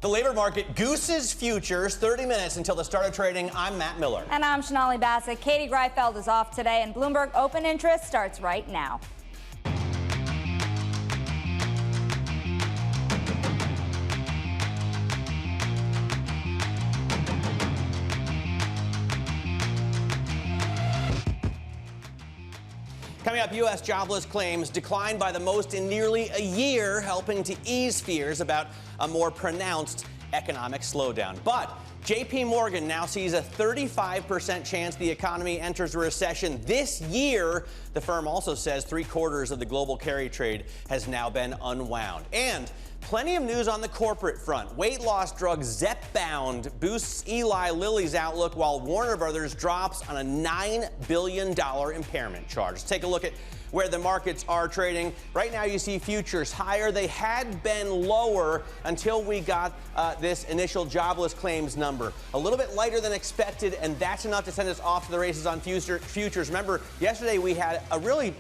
The labor market gooses futures. 30 minutes until the start of trading. I'm Matt Miller. And I'm Sonali Basak. Katie Greifeld is off today, and Bloomberg Open Interest starts right now. Coming up, U.S. jobless claims declined by the most in nearly a year, helping to ease fears about a more pronounced economic slowdown. But JPMorgan now sees a 35% chance the economy enters a recession this year. The firm also says 3/4 of the global carry trade has now been unwound. And plenty of news on the corporate front. Weight loss drug Zepbound boosts Eli Lilly's outlook, while Warner Brothers drops on a $9 billion impairment charge. Let's take a look at where the markets are trading. Right now you see futures higher. They had been lower until we got this initial jobless claims number. A little bit lighter than expected, and that's enough to send us off to the races on futures. Remember, yesterday we had a really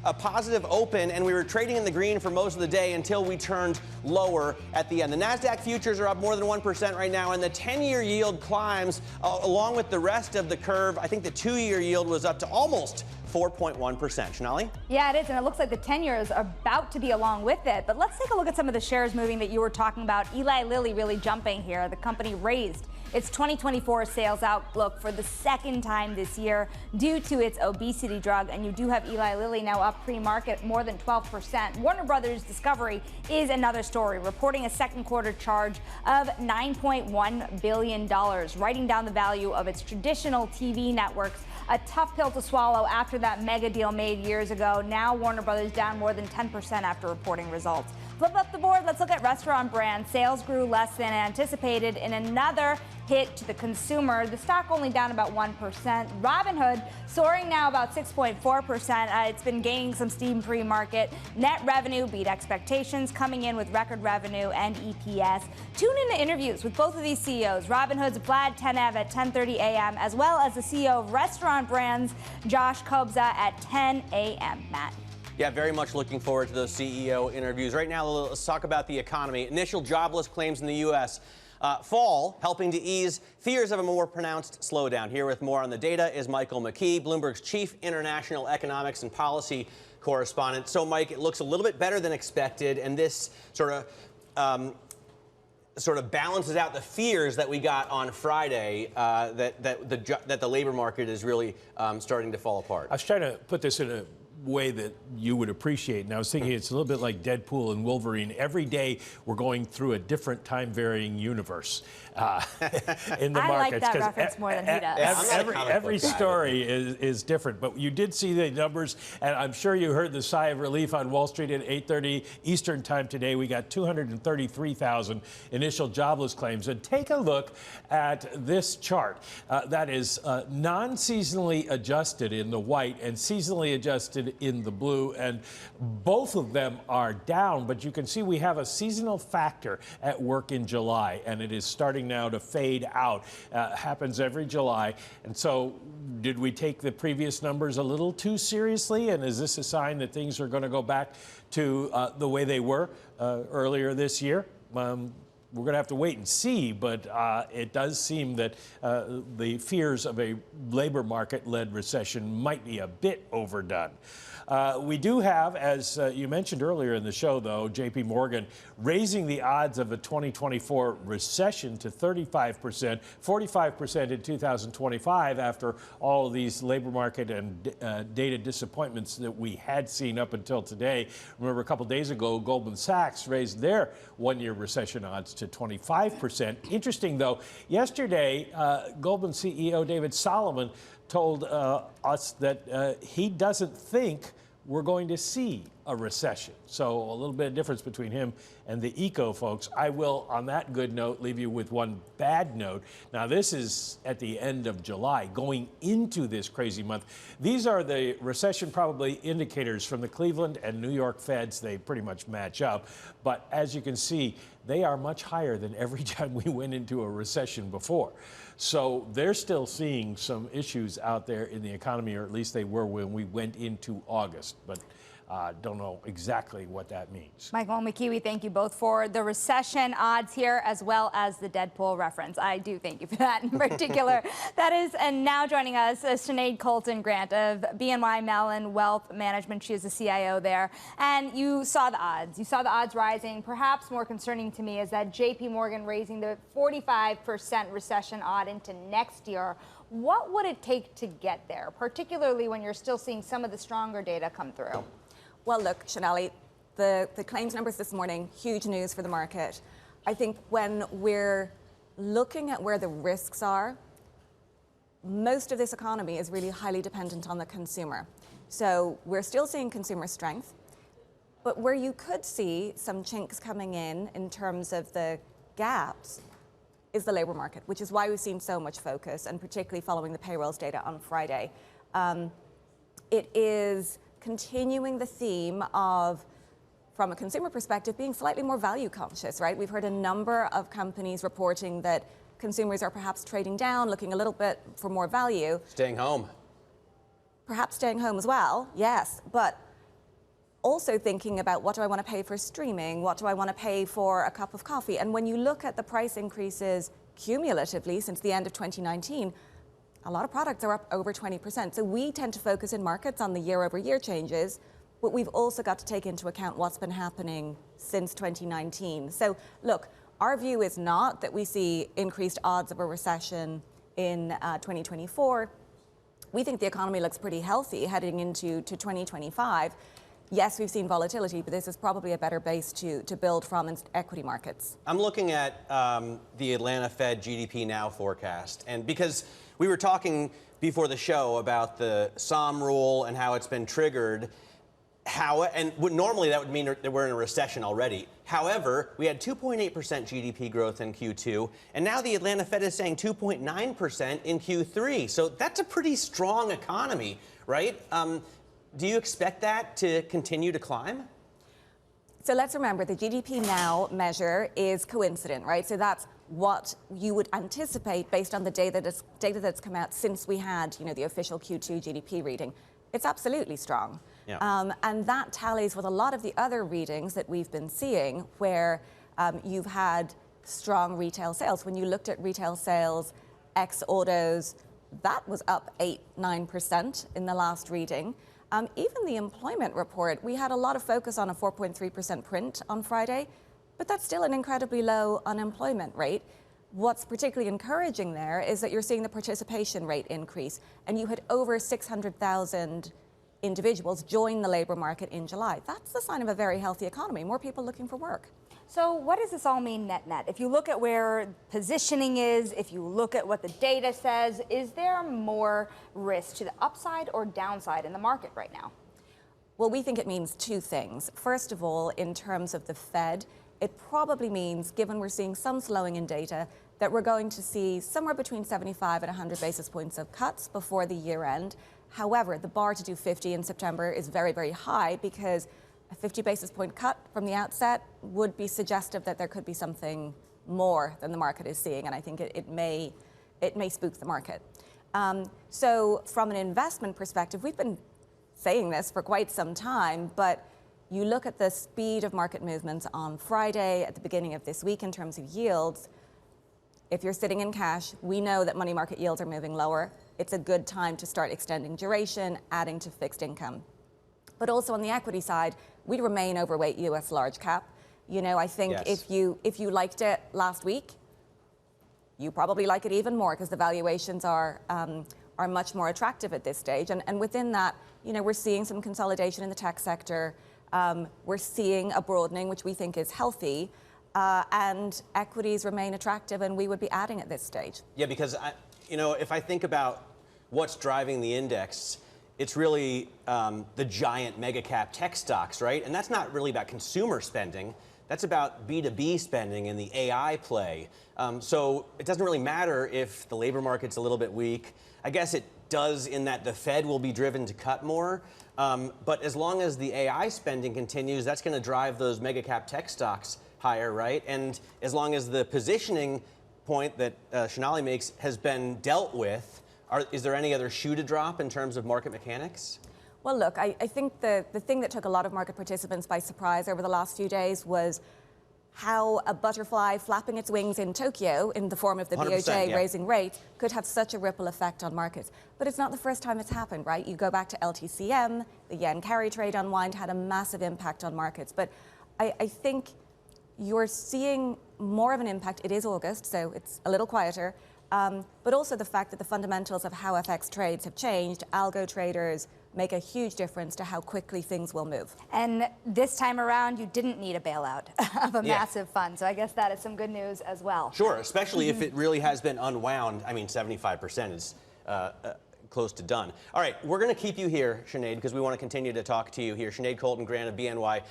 a positive open, and we were trading in the green for most of the day until we turned lower at the end. The NASDAQ futures are up more than 1% right now, and the 10-year yield climbs along with the rest of the curve. I think the 2-year yield was up to almost 4.1%. Sonali? Yeah, it is, and it looks like the 10-year is about to be along with it. But let's take a look at some of the shares moving that you were talking about. Eli Lilly really jumping here. The company raised its 2024 sales outlook for the second time this year due to its obesity drug, and you do have Eli Lilly now up pre-market more than 12%. Warner Brothers Discovery is another story, reporting a second quarter charge of $9.1 billion, writing down the value of its traditional TV networks. A tough pill to swallow after that mega deal made years ago. Now Warner Brothers down more than 10% after reporting results. Flip up the board, let's look at restaurant brands. Sales grew less than anticipated in another hit to the consumer. The stock only down about 1%. Robinhood soaring now about 6.4%. It's been gaining some steam pre-market. Net revenue beat expectations, coming in with record revenue and EPS. Tune in to interviews with both of these CEOs. Robinhood's Vlad Tenev at 10:30 a.m., as well as the CEO of Restaurant Brands, Josh Kobza, at 10 a.m. Matt. Yeah, very much looking forward to those CEO interviews. Right now, let's talk about the economy. Initial jobless claims in the U.S. Fall, helping to ease fears of a more pronounced slowdown. Here with more on the data is Michael McKee, Bloomberg's chief international economics and policy correspondent. So, Mike, it looks a little bit better than expected, and this sort of balances out the fears that we got on Friday that the labor market is really starting to fall apart. I was trying to put this in a way that you would appreciate, and I was thinking it's a little bit like Deadpool and Wolverine. Every day we're going through a different time-varying universe in the I markets. like that reference more than he does. Every story is different, but you did see the numbers, and I'm sure you heard the sigh of relief on Wall Street at 8:30 Eastern time today. We got 233,000 initial jobless claims. And take a look at this chart. That is non-seasonally adjusted in the white and seasonally adjusted in the blue, and both of them are down, but you can see we have a seasonal factor at work in July, and it is starting now to fade out. Happens every July. And so did we take the previous numbers a little too seriously, and is this a sign that things are going to go back to the way they were earlier this year? We're going to have to wait and see, but it does seem that the fears of a labor market-led recession might be a bit overdone. We do have, as you mentioned earlier in the show, though, JPMorgan raising the odds of a 2024 recession to 35%, 45% in 2025 after all of these labor market and data disappointments that we had seen up until today. Remember, a couple days ago, Goldman Sachs raised their one-year recession odds to 25%. Interesting, though, yesterday, Goldman CEO David Solomon told us that he doesn't think we're going to see a recession. So a little bit of difference between him and the eco folks. I will, on that good note, leave you with one bad note. Now, this is at the end of July, going into this crazy month. These are the recession probably indicators from the Cleveland and New York Feds. They pretty much match up. But as you can see, they are much higher than every time we went into a recession before. So they're still seeing some issues out there in the economy, or at least they were when we went into August. But Don't know exactly what that means. Michael and McKee, thank you both for the recession odds here, as well as the Deadpool reference. I do thank you for that in particular. That is, and now joining us, Sinead Colton Grant of BNY Mellon Wealth Management. She is the CIO there. And you saw the odds. You saw the odds rising. Perhaps more concerning to me is that JPMorgan raising the 45% recession odd into next year. What would it take to get there, particularly when you're still seeing some of the stronger data come through? Well, look, Sonali, the claims numbers this morning, huge news for the market. I think when we're looking at where the risks are, most of this economy is really highly dependent on the consumer. So we're still seeing consumer strength, but where you could see some chinks coming in terms of the gaps, is the labor market, which is why we've seen so much focus, and particularly following the payrolls data on Friday. It is continuing the theme of, from a consumer perspective, being slightly more value conscious, right? We've heard a number of companies reporting that consumers are perhaps trading down, looking a little bit for more value. Staying home. Perhaps staying home as well, yes, but also thinking about, what do I want to pay for streaming? What do I want to pay for a cup of coffee? And when you look at the price increases cumulatively since the end of 2019, a lot of products are up over 20%. So we tend to focus in markets on the year-over-year changes, but we've also got to take into account what's been happening since 2019. So look, our view is not that we see increased odds of a recession in 2024. We think the economy looks pretty healthy heading into 2025. Yes, we've seen volatility, but this is probably a better base to build from in equity markets. I'm looking at the Atlanta Fed GDP Now forecast, and because we were talking before the show about the SOM rule and how it's been triggered, normally that would mean that we're in a recession already. However, we had 2.8% GDP growth in Q2, and now the Atlanta Fed is saying 2.9% in Q3. So that's a pretty strong economy, right? Do you expect that to continue to climb? So let's remember, the GDP Now measure is coincident, right? So that's what you would anticipate based on the data that's come out since we had, the official Q2 GDP reading. It's absolutely strong. Yeah. And that tallies with a lot of the other readings that we've been seeing where you've had strong retail sales. When you looked at retail sales, ex-autos, that was up 8-9% in the last reading. Even the employment report, we had a lot of focus on a 4.3% print on Friday, but that's still an incredibly low unemployment rate. What's particularly encouraging there is that you're seeing the participation rate increase, and you had over 600,000 individuals join the labor market in July. That's the sign of a very healthy economy, more people looking for work. So what does this all mean net-net? If you look at where positioning is, if you look at what the data says, is there more risk to the upside or downside in the market right now? Well, we think it means two things. First of all, in terms of the Fed, it probably means, given we're seeing some slowing in data, that we're going to see somewhere between 75 and 100 basis points of cuts before the year end. However, the bar to do 50 in September is very, very high, because a 50 basis point cut from the outset would be suggestive that there could be something more than the market is seeing, and I think it may spook the market. So from an investment perspective, we've been saying this for quite some time, but you look at the speed of market movements on Friday at the beginning of this week in terms of yields. If you're sitting in cash, we know that money market yields are moving lower. It's a good time to start extending duration, adding to fixed income. But also on the equity side, we remain overweight US large cap. I think Yes. if you liked it last week, you probably like it even more, because the valuations are much more attractive at this stage. And within that, we're seeing some consolidation in the tech sector. We're seeing a broadening, which we think is healthy. And equities remain attractive, and we would be adding at this stage. Yeah, because if I think about what's driving the index, it's really the giant mega cap tech stocks, right? And that's not really about consumer spending. That's about B2B spending and the AI play. So it doesn't really matter if the labor market's a little bit weak. I guess it does in that the Fed will be driven to cut more. But as long as the AI spending continues, that's going to drive those mega cap tech stocks higher, right? And as long as the positioning point that Sonali makes has been dealt with, is there any other shoe to drop in terms of market mechanics? Well, look, I think the thing that took a lot of market participants by surprise over the last few days was how a butterfly flapping its wings in Tokyo in the form of the BOJ raising rates could have such a ripple effect on markets. But it's not the first time it's happened, right? You go back to LTCM, the yen carry trade unwind had a massive impact on markets. But I think you're seeing more of an impact. It is August, so it's a little quieter. But also the fact that the fundamentals of how FX trades have changed. Algo traders make a huge difference to how quickly things will move. And this time around, you didn't need a bailout of a massive fund. So I guess that is some good news as well. Sure, especially if it really has been unwound. I mean, 75% is close to done. All right, we're going to keep you here, Sinead, because we want to continue to talk to you here. Sinead Colton Grant of BNY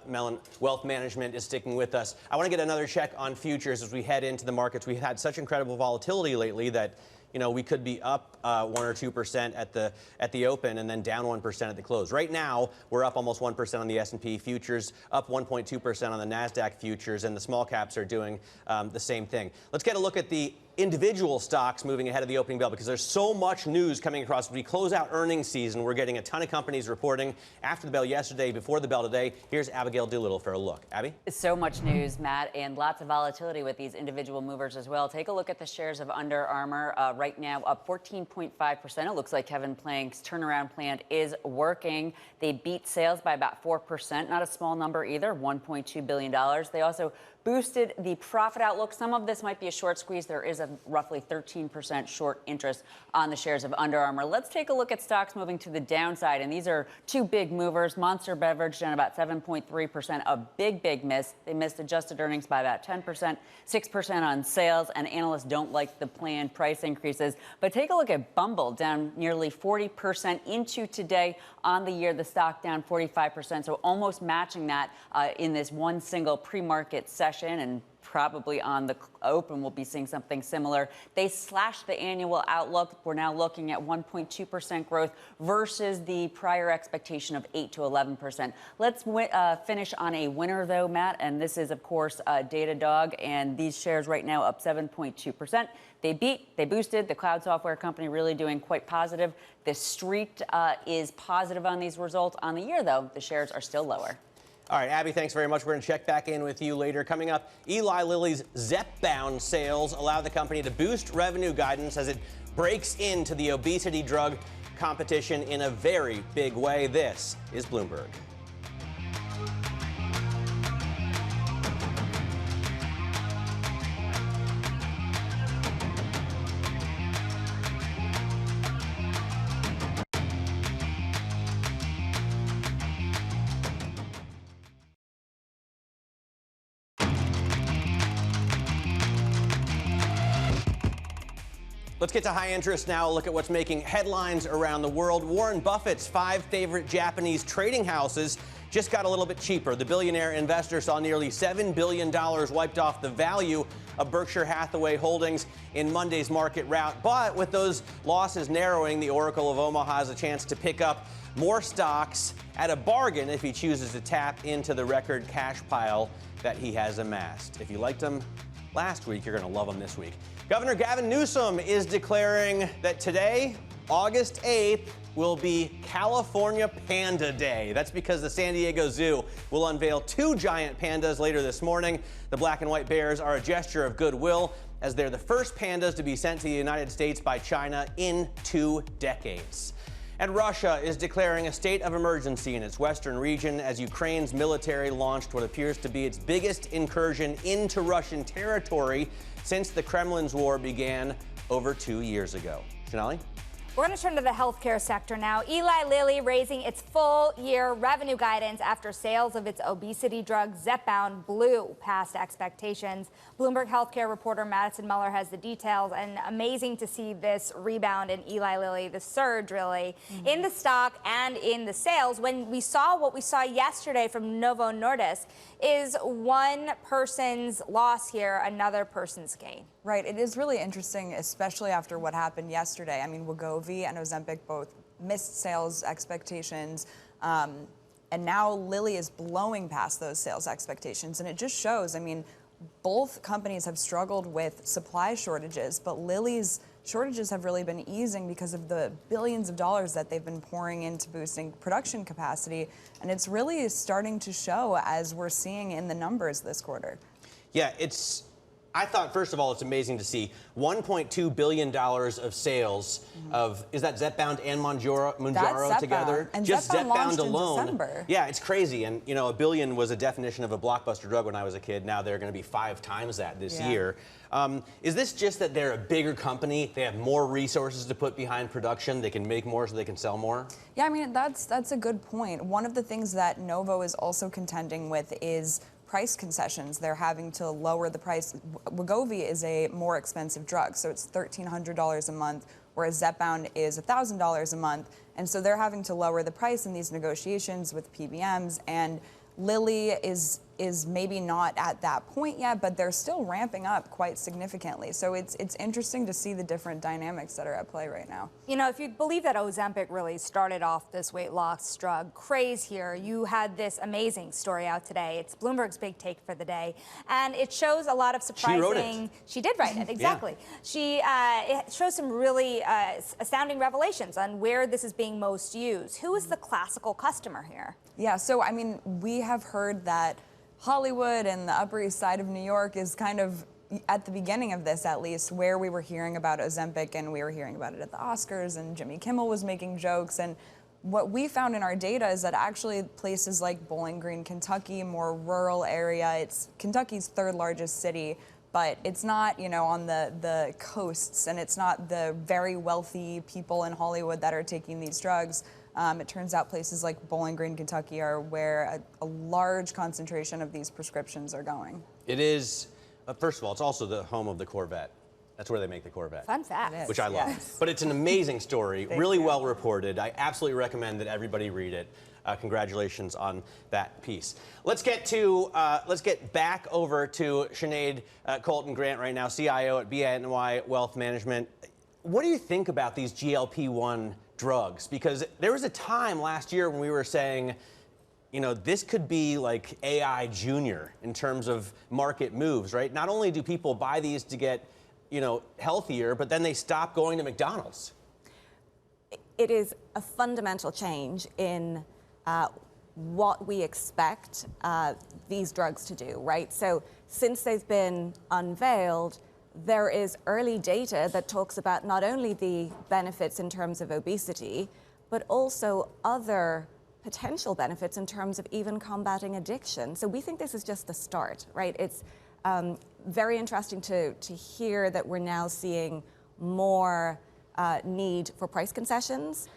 Mellon Wealth Management is sticking with us. I want to get another check on futures as we head into the markets. We've had such incredible volatility lately that we could be up 1 or 2% at the open and then down 1% at the close. Right now, we're up almost 1% on the S&P futures, up 1.2% on the NASDAQ futures, and the small caps are doing the same thing. Let's get a look at the individual stocks moving ahead of the opening bell, because there's so much news coming across. As we close out earnings season, we're getting a ton of companies reporting after the bell yesterday, before the bell today. Here's Abigail Doolittle for a look. Abby? So much news, Matt, and lots of volatility with these individual movers as well. Take a look at the shares of Under Armour. Right now up 14.5%. It looks like Kevin Plank's turnaround plan is working. They beat sales by about 4%. Not a small number either, $1.2 billion. They also boosted the profit outlook. Some of this might be a short squeeze. There is a roughly 13% short interest on the shares of Under Armour. Let's take a look at stocks moving to the downside. And these are two big movers. Monster Beverage down about 7.3%. A big miss. They missed adjusted earnings by about 10%, 6% on sales. And analysts don't like the planned price increases. But take a look at Bumble, down nearly 40% into today. On the year, the stock down 45%. So almost matching that in this one single pre-market session. And probably on the open, we'll be seeing something similar. They slashed the annual outlook. We're now looking at 1.2% growth versus the prior expectation of 8 to 11%. Let's finish on a winner, though, Matt. And this is, of course, Datadog. And these shares right now up 7.2%. They beat, they boosted. The cloud software company really doing quite positive. The street is positive on these results. On the year, though, the shares are still lower. All right, Abby, thanks very much. We're going to check back in with you later. Coming up, Eli Lilly's Zepbound sales allow the company to boost revenue guidance as it breaks into the obesity drug competition in a very big way. This is Bloomberg. Let's get to high interest now. Look at what's making headlines around the world. Warren Buffett's 5 favorite Japanese trading houses just got a little bit cheaper. The billionaire investor saw nearly $7 billion wiped off the value of Berkshire Hathaway holdings in Monday's market rout. But with those losses narrowing, the Oracle of Omaha has a chance to pick up more stocks at a bargain if he chooses to tap into the record cash pile that he has amassed. If you liked him last week, you're going to love him this week. Governor Gavin Newsom is declaring that today, August 8th, will be California Panda Day. That's because the San Diego Zoo will unveil 2 giant pandas later this morning. The black and white bears are a gesture of goodwill, as they're the first pandas to be sent to the United States by China in 2 decades. And Russia is declaring a state of emergency in its western region as Ukraine's military launched what appears to be its biggest incursion into Russian territory since the Kremlin's war began over 2 years ago. Sonali? We're going to turn to the healthcare sector now. Eli Lilly raising its full-year revenue guidance after sales of its obesity drug Zepbound blew past expectations. Bloomberg healthcare reporter Madison Muller has the details, and amazing to see this rebound in Eli Lilly, the surge really, in the stock and in the sales. When we saw what we saw yesterday from Novo Nordisk is one person's loss here, another person's gain. Right. It is really interesting, especially after what happened yesterday. I mean, Wegovy and Ozempic both missed sales expectations. And now Lilly is blowing past those sales expectations. And it just shows, I mean, both companies have struggled with supply shortages, but Lilly's shortages have really been easing because of the billions of dollars that they've been pouring into boosting production capacity. And it's really starting to show, as we're seeing in the numbers this quarter. Yeah, I thought, first of all, it's amazing to see $1.2 billion of sales of, is that Zepbound and Mounjaro together? And just Zepbound launched in alone. December. Yeah, it's crazy. And, you know, $1 billion was a definition of a blockbuster drug when I was a kid. Now they're going to be 5 times that this year. Is this just that they're a bigger company? They have more resources to put behind production. They can make more so they can sell more? Yeah, I mean, that's a good point. One of the things that Novo is also contending with is price concessions. They're having to lower the price. Wegovy is a more expensive drug, so it's $1,300 a month, whereas Zepbound is $1,000 a month. And so they're having to lower the price in these negotiations with PBMs. And Lilly is maybe not at that point yet, but they're still ramping up quite significantly. So it's interesting to see the different dynamics that are at play right now. You know, if you believe that Ozempic really started off this weight loss drug craze here, you had this amazing story out today. It's Bloomberg's big take for the day, and it shows a lot of surprising. She wrote it. She did write it, exactly. It shows some really astounding revelations on where this is being most used. Who is the classical customer here? Yeah, so I mean, we have heard that Hollywood and the Upper East Side of New York is kind of, at the beginning of this at least, where we were hearing about Ozempic, and we were hearing about it at the Oscars, and Jimmy Kimmel was making jokes. And what we found in our data is that actually places like Bowling Green, Kentucky, more rural area, it's Kentucky's 3rd largest city, but it's not, you know, on the coasts, and it's not the very wealthy people in Hollywood that are taking these drugs. It turns out places like Bowling Green, Kentucky are where a large concentration of these prescriptions are going. It is, first of all, it's also the home of the Corvette. That's where they make the Corvette. Fun fact. Which I love. Yes. But it's an amazing story, Thank really you. well reported. I absolutely recommend that everybody read it. Congratulations on that piece. Let's get back over to Sinead Colton Grant right now, CIO at BNY Wealth Management. What do you think about these GLP-1 drugs? Because there was a time last year when we were saying, you know, this could be like AI Junior in terms of market moves, right? Not only do people buy these to get, you know, healthier, but then they stop going to McDonald's. It is a fundamental change in what we expect these drugs to do, right? So since they've been unveiled, there is early data that talks about not only the benefits in terms of obesity, but also other potential benefits in terms of even combating addiction. So we think this is just the start, right? It's very interesting to hear that we're now seeing more need for price concessions.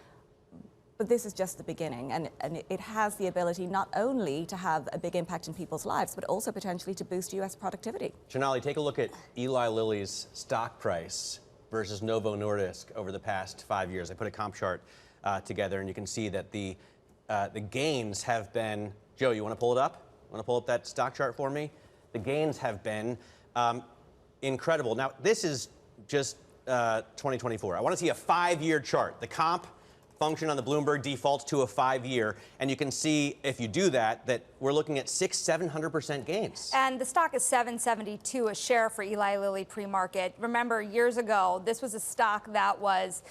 But this is just the beginning, and it has the ability not only to have a big impact in people's lives, but also potentially to boost U.S. productivity. Sonali, take a look at Eli Lilly's stock price versus Novo Nordisk over the past 5 years. I put a comp chart together, and you can see that the gains have been, Joe, you want to pull it up? Want to pull up that stock chart for me? The gains have been incredible. Now, this is just 2024. I want to see a 5-year chart. The comp function on the Bloomberg defaults to a 5-year, and you can see if you do that we're looking at 600-700% gains. And the stock is $7.72 a share for Eli Lilly pre-market. Remember, years ago, this was a stock that was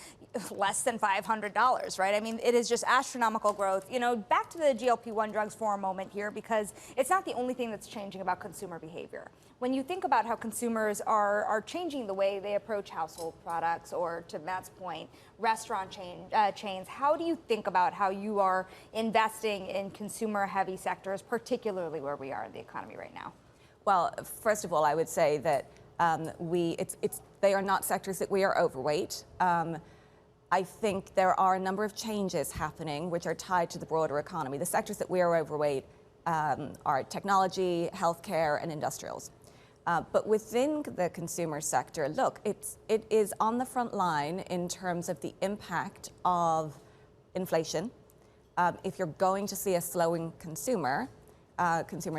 less than $500, right? I mean, it is just astronomical growth. You know, back to the GLP-1 drugs for a moment here, because it's not the only thing that's changing about consumer behavior. When you think about how consumers are changing the way they approach household products, or to Matt's point, restaurant chains, how do you think about how you are investing in consumer-heavy sectors, particularly where we are in the economy right now? Well, first of all, I would say that they are not sectors that we are overweight. I think there are a number of changes happening which are tied to the broader economy. The sectors that we are overweight are technology, healthcare, and industrials. But within the consumer sector, look, it is on the front line in terms of the impact of inflation. If you're going to see a slowing consumer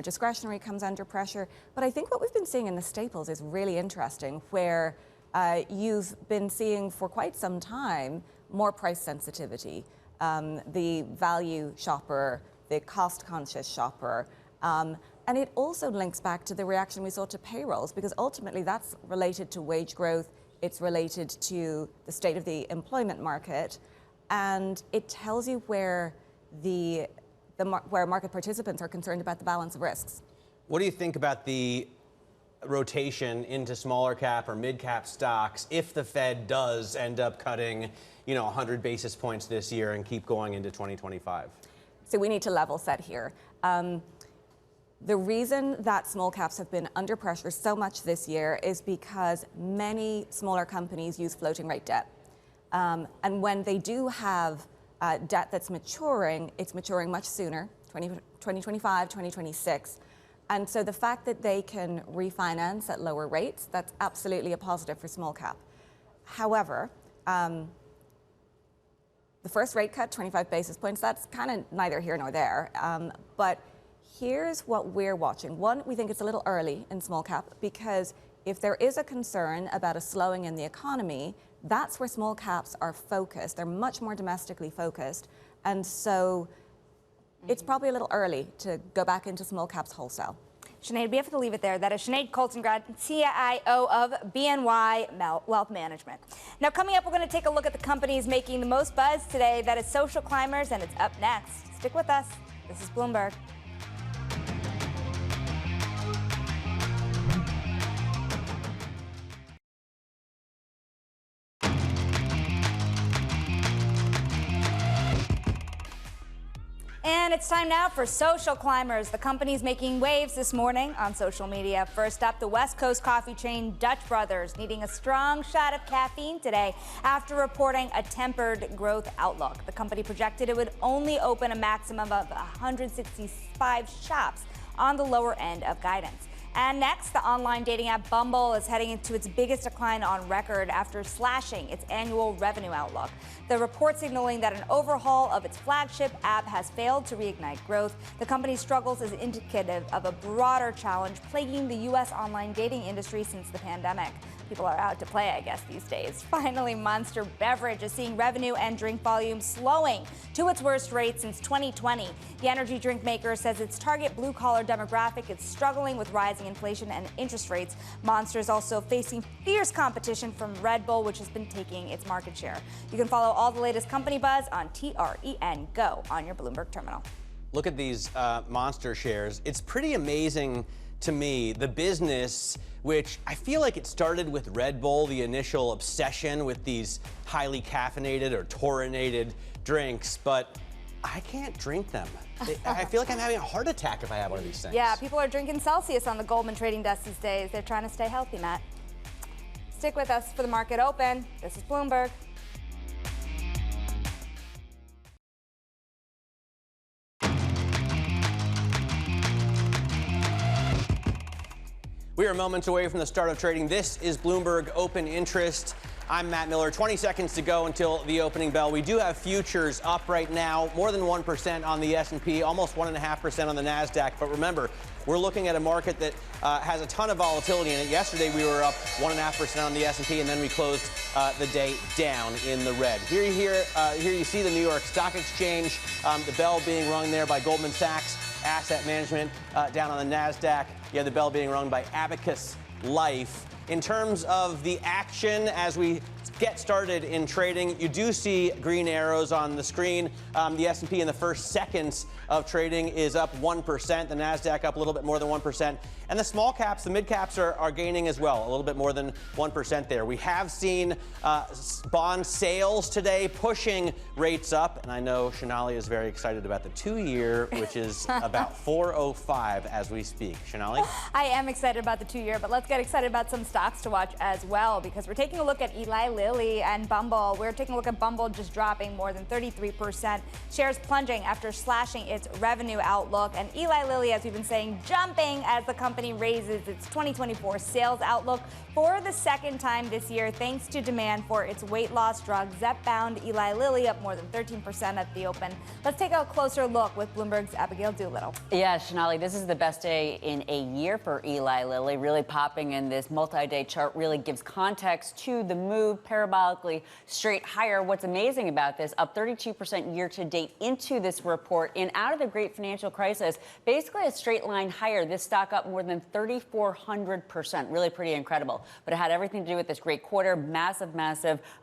discretionary comes under pressure. But I think what we've been seeing in the staples is really interesting, where you've been seeing for quite some time more price sensitivity. The value shopper, the cost-conscious shopper. And it also links back to the reaction we saw to payrolls, because ultimately that's related to wage growth. it's related to the state of the employment market, and it tells you where where market participants are concerned about the balance of risks. What do you think about the rotation into smaller cap or mid cap stocks if the Fed does end up cutting, 100 basis points this year and keep going into 2025? So we need to level set here. The reason that small caps have been under pressure so much this year is because many smaller companies use floating rate debt. And when they do have debt that's maturing, it's maturing much sooner, 2025, 2026. And so the fact that they can refinance at lower rates, that's absolutely a positive for small cap. However, the first rate cut, 25 basis points, that's kind of neither here nor there. But here's what we're watching. One, we think it's a little early in small cap because if there is a concern about a slowing in the economy, that's where small caps are focused. They're much more domestically focused. And so it's probably a little early to go back into small caps wholesale. Sinead, we have to leave it there. That is Sinead Colton, CIO of BNY Wealth Management. Now, coming up, we're going to take a look at the companies making the most buzz today. That is Social Climbers, and it's up next. Stick with us. This is Bloomberg. And it's time now for Social Climbers, the companies making waves this morning on social media. First up, the West Coast coffee chain Dutch Brothers needing a strong shot of caffeine today after reporting a tempered growth outlook. The company projected it would only open a maximum of 165 shops on the lower end of guidance. And next, the online dating app Bumble is heading into its biggest decline on record after slashing its annual revenue outlook. The report signaling that an overhaul of its flagship app has failed to reignite growth. The company's struggles is indicative of a broader challenge plaguing the U.S. online dating industry since the pandemic. People are out to play, I guess, these days. Finally, Monster Beverage is seeing revenue and drink volume slowing to its worst rate since 2020. The energy drink maker says its target blue-collar demographic is struggling with rising inflation and interest rates. Monster is also facing fierce competition from Red Bull, which has been taking its market share. You can follow all the latest company buzz on TREN Go on your Bloomberg terminal. Look at these Monster shares. It's pretty amazing to me, the business, which I feel like it started with Red Bull, the initial obsession with these highly caffeinated or taurinated drinks, but I can't drink them. I feel like I'm having a heart attack if I have one of these things. Yeah, people are drinking Celsius on the Goldman trading desk these days. They're trying to stay healthy, Matt. Stick with us for the market open. This is Bloomberg. We are moments away from the start of trading. This is Bloomberg Open Interest. I'm Matt Miller. 20 seconds to go until the opening bell. We do have futures up right now, more than 1% on the S&P, almost 1.5% on the NASDAQ. But remember, we're looking at a market that has a ton of volatility in it. Yesterday, we were up 1.5% on the S&P, and then we closed the day down in the red. Here you see the New York Stock Exchange, the bell being rung there by Goldman Sachs Asset Management. Down on the NASDAQ, you have the bell being rung by Abacus Life. In terms of the action as we get started in trading, you do see green arrows on the screen. The S&P in the first seconds of trading is up 1%. The NASDAQ up a little bit more than 1%. And the small caps, the mid caps are gaining as well, a little bit more than 1% there. We have seen bond sales today pushing rates up. And I know Sonali is very excited about the 2-year, which is about 4.05 as we speak. Sonali? I am excited about the 2-year, but let's get excited about some stocks to watch as well, because we're taking a look at Eli Lilly and Bumble. We're taking a look at Bumble just dropping more than 33%. Shares plunging after slashing its revenue outlook. And Eli Lilly, as we've been saying, jumping as the company raises its 2024 sales outlook for the second time this year, thanks to demand for its weight loss drug Zepbound. Eli Lilly up more than 13% at the open. Let's take a closer look with Bloomberg's Abigail Doolittle. Yeah, Sonali, this is the best day in a year for Eli Lilly. Really popping in this multi-day chart really gives context to the move. parabolically straight higher. What's amazing about this, up 32% year to date into this report, and out of the great financial crisis, basically a straight line higher. This stock up more than 3,400%. Really pretty incredible. But it had everything to do with this great quarter, massive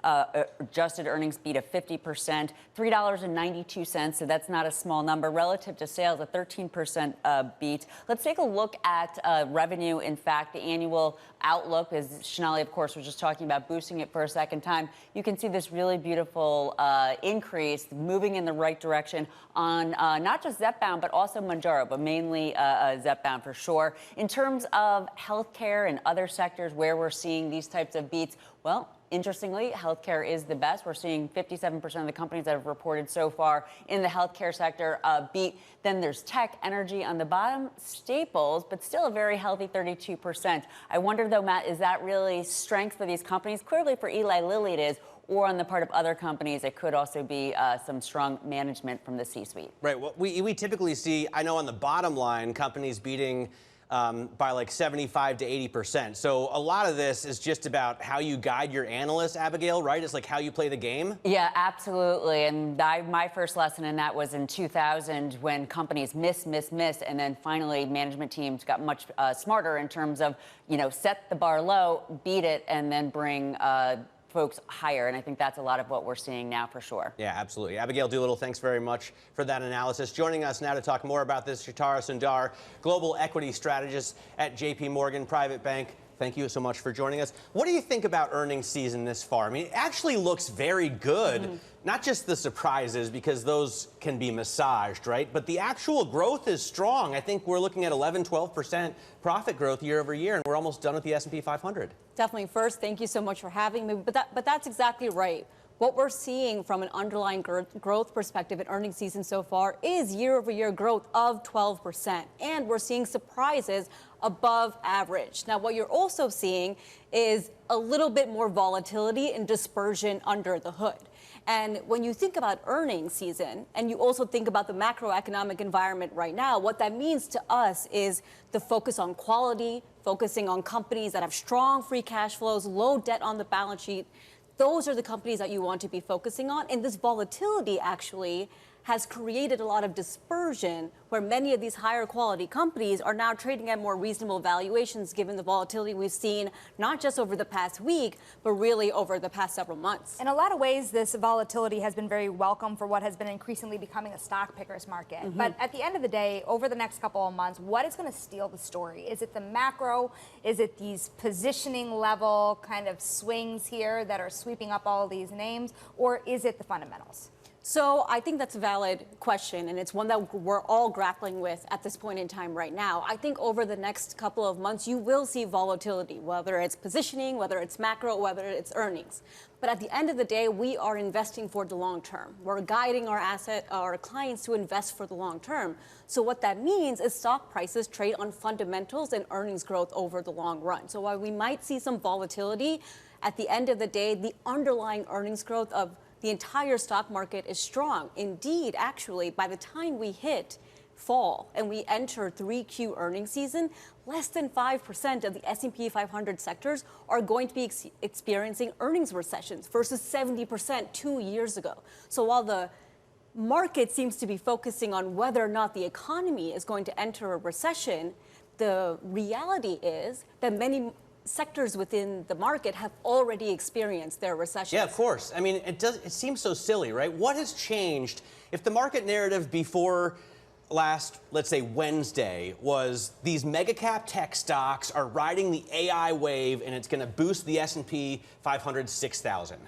adjusted earnings beat of 50%, $3.92. So that's not a small number relative to sales, a 13% beat. Let's take a look at revenue. In fact, the annual outlook, as Sonali, of course, was just talking about, boosting it for a second time. You can see this really beautiful increase moving in the right direction on not just Zepbound, but also Mounjaro, but mainly Zepbound for sure. In terms of healthcare and other sectors where we're seeing these types of beats, well, interestingly, healthcare is the best. We're seeing 57% of the companies that have reported so far in the healthcare sector beat. Then there's tech, energy on the bottom, staples, but still a very healthy 32%. I wonder, though, Matt, is that really strength for these companies? Clearly for Eli Lilly it is, or on the part of other companies, it could also be some strong management from the C-suite. Right. Well, we typically see, I know on the bottom line, companies beating by like 75 to 80%. So a lot of this is just about how you guide your analysts, Abigail, right? It's like how you play the game. Yeah, absolutely. And my first lesson in that was in 2000 when companies missed, and then finally management teams got much smarter in terms of, set the bar low, beat it, and then bring folks higher, and I think that's a lot of what we're seeing now for sure. Yeah, absolutely. Abigail Doolittle, thanks very much for that analysis. Joining us now to talk more about this, Sitara Sundar, global equity strategist at JPMorgan Private Bank. Thank you so much for joining us. What do you think about earnings season this far? I mean, it actually looks very good. Not just the surprises, because those can be massaged, right? But the actual growth is strong. I think we're looking at 11, 12% profit growth year over year, and we're almost done with the S&P 500. Definitely. First, thank you so much for having me. But that's exactly right. What we're seeing from an underlying growth perspective in earnings season so far is year-over-year growth of 12%. And we're seeing surprises above average. Now, what you're also seeing is a little bit more volatility and dispersion under the hood. And when you think about earnings season, and you also think about the macroeconomic environment right now, what that means to us is the focus on quality, focusing on companies that have strong free cash flows, low debt on the balance sheet. Those are the companies that you want to be focusing on. And this volatility actually has created a lot of dispersion where many of these higher quality companies are now trading at more reasonable valuations given the volatility we've seen not just over the past week, but really over the past several months. In a lot of ways, this volatility has been very welcome for what has been increasingly becoming a stock picker's market. But at the end of the day, over the next couple of months, what is going to steal the story? Is it the macro? Is it these positioning level kind of swings here that are sweeping up all of these names? Or is it the fundamentals? So I think that's a valid question, and it's one that we're all grappling with at this point in time right now. I think over the next couple of months, you will see volatility, whether it's positioning, whether it's macro, whether it's earnings. But at the end of the day, we are investing for the long term. We're guiding our clients to invest for the long term. So what that means is stock prices trade on fundamentals and earnings growth over the long run. So while we might see some volatility, at the end of the day, the underlying earnings growth of the entire stock market is strong. Indeed, actually, by the time we hit fall and we enter 3Q earnings season, less than 5% of the S&P 500 sectors are going to be experiencing earnings recessions versus 70% 2 years ago. So while the market seems to be focusing on whether or not the economy is going to enter a recession, the reality is that many sectors within the market have already experienced their recession. Yeah, of course. I mean, it seems so silly, right? What has changed? If the market narrative before last, let's say Wednesday, was these mega cap tech stocks are riding the AI wave and it's going to boost the S&P 500 6,000.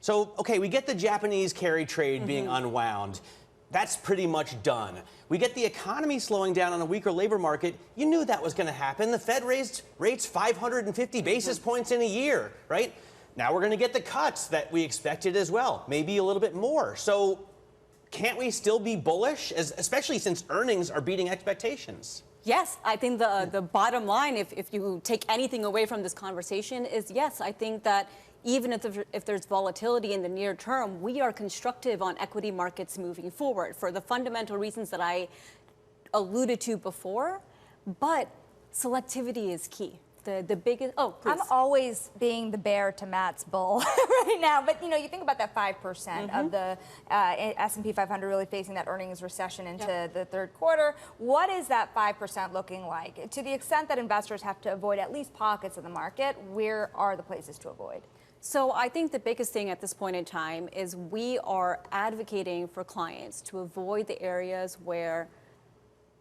So, okay, we get the Japanese carry trade being unwound. That's pretty much done. We get the economy slowing down on a weaker labor market. You knew that was going to happen. The Fed raised rates 550 basis points in a year, right? Now we're going to get the cuts that we expected as well, maybe a little bit more. So can't we still be bullish, especially since earnings are beating expectations? Yes, I think the bottom line, if you take anything away from this conversation, is yes, I think that even if there's volatility in the near term, we are constructive on equity markets moving forward for the fundamental reasons that I alluded to before. But selectivity is key. the biggest. Oh, please. I'm always being the bear to Matt's bull right now. But, you think about that 5% of the S&P 500 really facing that earnings recession into the third quarter. What is that 5% looking like? To the extent that investors have to avoid at least pockets of the market, where are the places to avoid? So I think the biggest thing at this point in time is we are advocating for clients to avoid the areas where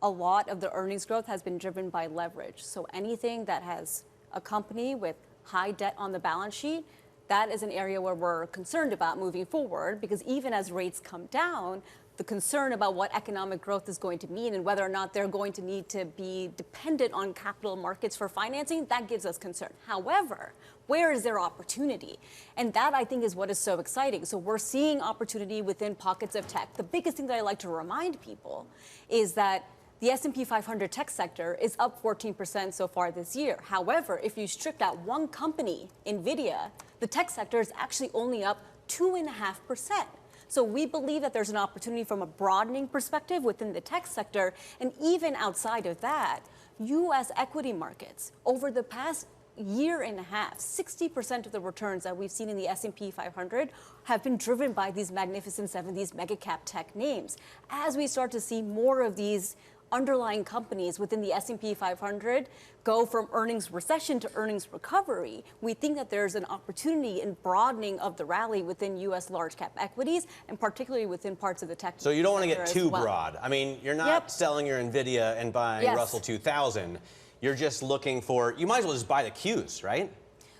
a lot of the earnings growth has been driven by leverage. So anything that has a company with high debt on the balance sheet, that is an area where we're concerned about moving forward, because even as rates come down, the concern about what economic growth is going to mean and whether or not they're going to need to be dependent on capital markets for financing, that gives us concern. However, where is there opportunity? And that, I think, is what is so exciting. So we're seeing opportunity within pockets of tech. The biggest thing that I like to remind people is that the S&P 500 tech sector is up 14% so far this year. However, if you stripped out one company, NVIDIA, the tech sector is actually only up 2.5%. So we believe that there's an opportunity from a broadening perspective within the tech sector. And even outside of that, U.S. equity markets over the past year and a half, 60% of the returns that we've seen in the S&P 500 have been driven by these magnificent seven, these mega cap tech names. As we start to see more of these underlying companies within the S&P 500 go from earnings recession to earnings recovery, we think that there's an opportunity in broadening of the rally within U.S. large cap equities, and particularly within parts of the tech. So you don't want to get too broad. I mean, you're not selling your NVIDIA and buying Russell 2000. You're just looking for, you might as well just buy the Qs, right?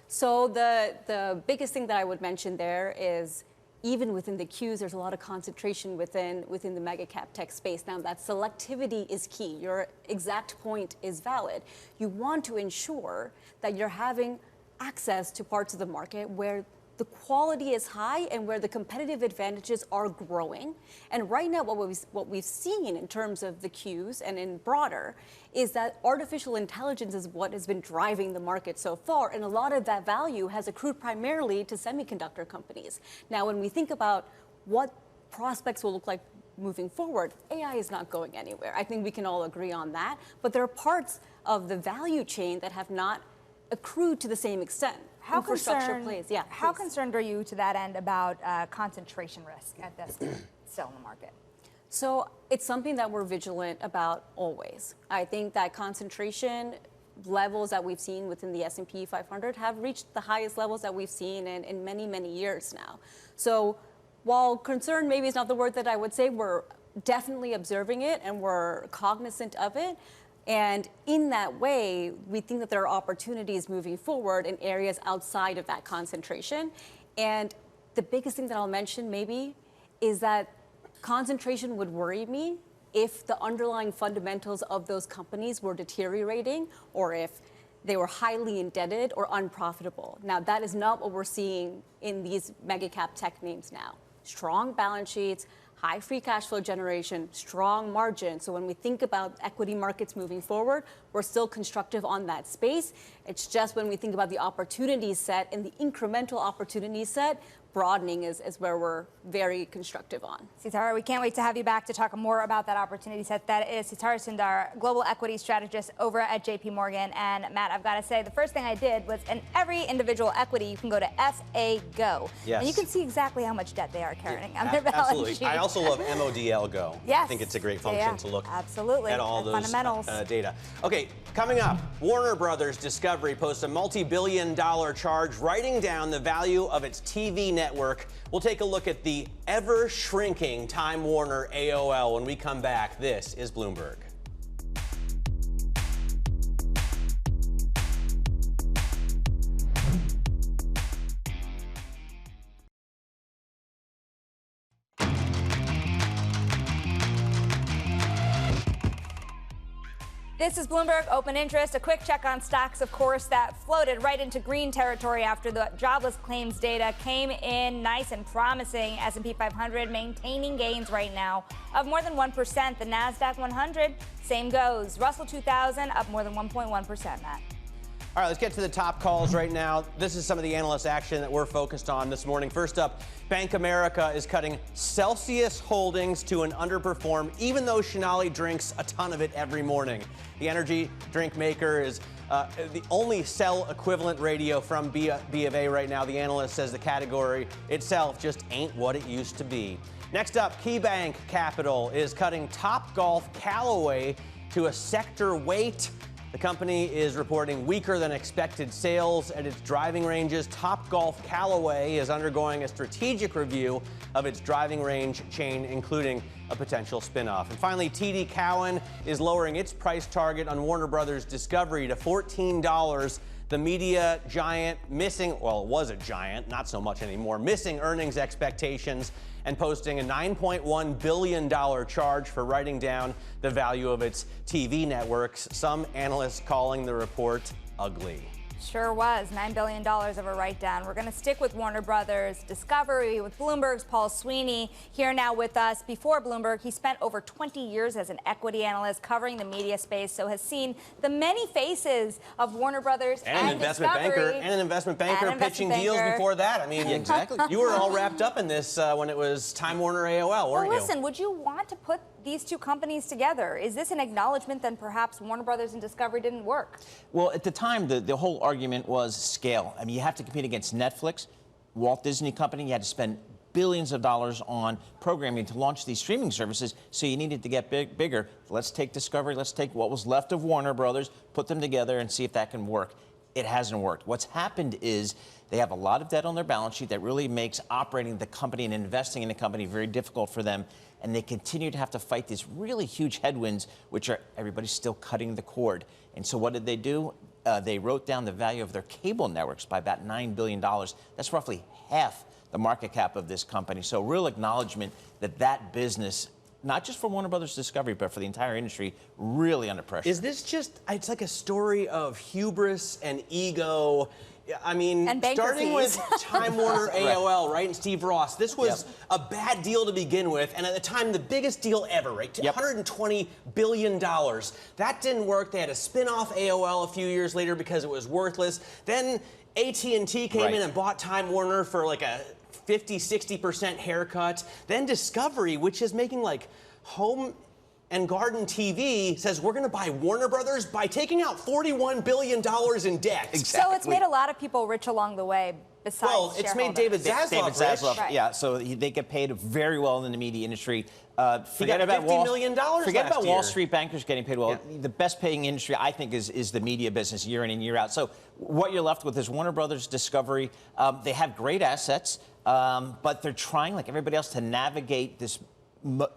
So the biggest thing that I would mention there is, even within the Qs, there's a lot of concentration within the mega cap tech space. Now, that selectivity is key. Your exact point is valid. You want to ensure that you're having access to parts of the market where the quality is high and where the competitive advantages are growing. And right now, what we've seen in terms of the Qs and in broader is that artificial intelligence is what has been driving the market so far. And a lot of that value has accrued primarily to semiconductor companies. Now, when we think about what prospects will look like moving forward, AI is not going anywhere. I think we can all agree on that. But there are parts of the value chain that have not accrued to the same extent. How concerned are you to that end about concentration risk at this still in the market? So it's something that we're vigilant about always. I think that concentration levels that we've seen within the S&P 500 have reached the highest levels that we've seen in many, many years now. So while concern maybe is not the word that I would say, we're definitely observing it and we're cognizant of it. And in that way, we think that there are opportunities moving forward in areas outside of that concentration. And the biggest thing that I'll mention maybe is that concentration would worry me if the underlying fundamentals of those companies were deteriorating or if they were highly indebted or unprofitable. Now, that is not what we're seeing in these mega cap tech names now. Strong balance sheets, high free cash flow generation, strong margin. So when we think about equity markets moving forward, we're still constructive on that space. It's just when we think about the opportunity set and the incremental opportunity set, broadening is where we're very constructive on. Sitara, we can't wait to have you back to talk more about that opportunity set. That is Sitara Sundar, global equity strategist over at JPMorgan. And Matt, I've got to say, the first thing I did was in every individual equity, you can go to FA-Go. Yes. And you can see exactly how much debt they are carrying on their balance sheet. I also love MODL Go. Yes. I think it's a great function to look at all those fundamentals. Data. Okay, coming up, Warner Brothers Discovery posts a multi-billion-dollar charge writing down the value of its TV network. We'll take a look at the ever-shrinking Time Warner AOL when we come back. This is Bloomberg. This is Bloomberg Open Interest. A quick check on stocks, of course, that floated right into green territory after the jobless claims data came in nice and promising. S&P 500 maintaining gains right now of more than 1%. The NASDAQ 100, same goes. Russell 2000 up more than 1.1%, Matt. All right, let's get to the top calls right now. This is some of the analyst action that we're focused on this morning. First up, Bank America is cutting Celsius Holdings to an underperform, even though Sonali drinks a ton of it every morning. The energy drink maker is the only sell equivalent radio from B of A right now. The analyst says the category itself just ain't what it used to be. Next up, KeyBank Capital is cutting Topgolf Callaway to a sector weight. The company is reporting weaker than expected sales at its driving ranges. Topgolf Callaway is undergoing a strategic review of its driving range chain, including a potential spinoff. And finally, TD Cowen is lowering its price target on Warner Brothers Discovery to $14. The media giant missing, well, it was a giant, not so much anymore, missing earnings expectations and posting a $9.1 billion charge for writing down the value of its TV networks. Some analysts calling the report ugly. Sure was. $9 billion of a write-down. We're going to stick with Warner Brothers Discovery with Bloomberg's Paul Sweeney here now with us. Before Bloomberg, he spent over 20 years as an equity analyst covering the media space, so has seen the many faces of Warner Brothers and an investment Discovery. banker, and an investment banker pitching deals before that. I mean, exactly. You were all wrapped up in this when it was Time Warner AOL, weren't you? Listen, would you want to put these two companies together? Is this an acknowledgement that perhaps Warner Brothers and Discovery didn't work? Well, at the time, the whole argument was scale. I mean, you have to compete against Netflix, Walt Disney Company. You had to spend billions of dollars on programming to launch these streaming services, so you needed to get bigger. Let's take Discovery, let's take what was left of Warner Brothers, put them together and see if that can work. It hasn't worked. What's happened is they have a lot of debt on their balance sheet that really makes operating the company and investing in the company very difficult for them. And they continue to have to fight these really huge headwinds, which are everybody's still cutting the cord. And so what did they do? They wrote down the value of their cable networks by about $9 billion. That's roughly half the market cap of this company. So real acknowledgement that that business, not just for Warner Brothers Discovery, but for the entire industry, really under pressure. Is this just, it's like a story of hubris and ego. I mean, starting with Time Warner AOL, right, and Steve Ross, this was a bad deal to begin with, and at the time, the biggest deal ever, right, $120 billion. That didn't work. They had to spin off AOL a few years later because it was worthless. Then AT&T came in and bought Time Warner for like a 50-60% haircut. Then Discovery, which is making like home and Garden TV, says we're going to buy Warner Brothers by taking out $41 billion in debt. Exactly. So it's made a lot of people rich along the way, besides Well, it's made David Zaslav rich. Yeah, so they get paid very well in the media industry. Forget about $50 million Forget about last year. Wall Street bankers getting paid well. Yeah. The best paying industry, I think, is the media business year in and year out. So what you're left with is Warner Brothers Discovery. They have great assets, but they're trying, like everybody else, to navigate this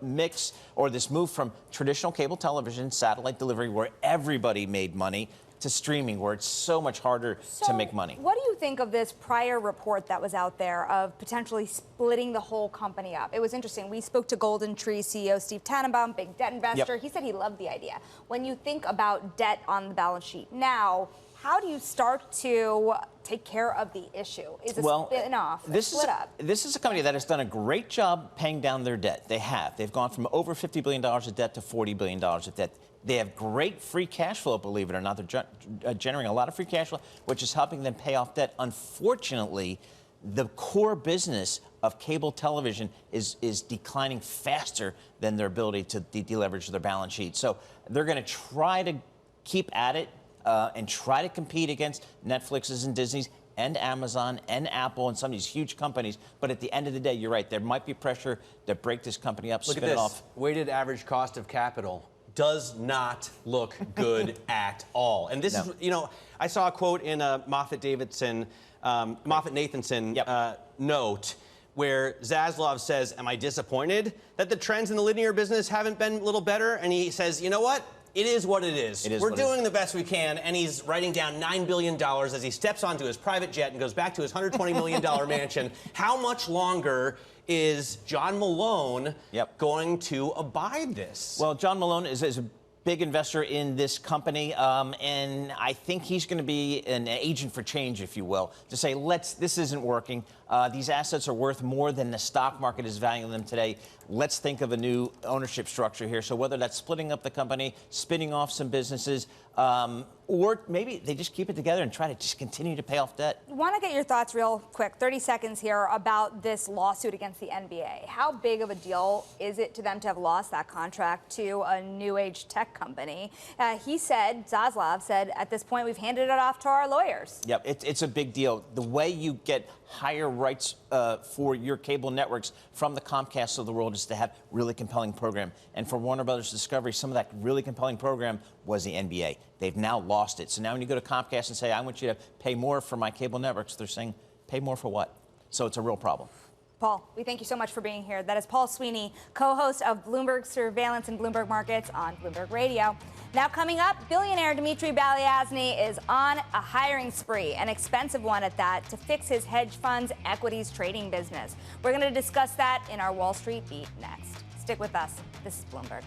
mix or this move from traditional cable television, satellite delivery, where everybody made money, to streaming, where it's so much harder to make money. What do you think of this prior report that was out there of potentially splitting the whole company up? It was interesting. We spoke to Golden Tree CEO Steve Tannenbaum, big debt investor. He said he loved the idea. When you think about debt on the balance sheet now, how do you start to take care of the issue? Is a spin-off, a split up? This is a company that has done a great job paying down their debt. They have. They've gone from over $50 billion of debt to $40 billion of debt. They have great free cash flow, believe it or not. They're generating a lot of free cash flow, which is helping them pay off debt. Unfortunately, the core business of cable television is declining faster than their ability to deleverage their balance sheet. So they're going to try to keep at it and try to compete against Netflix's and Disney's and Amazon and Apple and some of these huge companies. But at the end of the day, you're right. There might be pressure to break this company up, spin it off. Weighted average cost of capital does not look good at all. And this is, you know, I saw a quote in a Moffett-Nathanson note where Zaslav says, am I disappointed that the trends in the linear business haven't been a little better? And he says, you know what? It is what it is. We're doing the best we can, and he's writing down $9 billion as he steps onto his private jet and goes back to his $120 million mansion. How much longer is John Malone going to abide this? Well, John Malone is a big investor in this company, and I think he's going to be an agent for change, if you will, to say, this isn't working. These assets are worth more than the stock market is valuing them today. Let's think of a new ownership structure here. So whether that's splitting up the company, spinning off some businesses, Or maybe they just keep it together and try to just continue to pay off debt. I want to get your thoughts real quick, 30 seconds here, about this lawsuit against the NBA. How big of a deal is it to them to have lost that contract to a new age tech company? Zaslav said, at this point, we've handed it off to our lawyers. Yep, it's a big deal. The way you get higher rights for your cable networks from the Comcast of the world is to have really compelling program. And for Warner Brothers Discovery, some of that really compelling program was the NBA. They've now lost it. So now when you go to Comcast and say, I want you to pay more for my cable networks, they're saying, pay more for what? So it's a real problem. Paul, we thank you so much for being here. That is Paul Sweeney, co-host of Bloomberg Surveillance and Bloomberg Markets on Bloomberg Radio. Now coming up, billionaire Dmitry Balyazny is on a hiring spree, an expensive one at that, to fix his hedge fund's equities trading business. We're going to discuss that in our Wall Street Beat next. Stick with us. This is Bloomberg.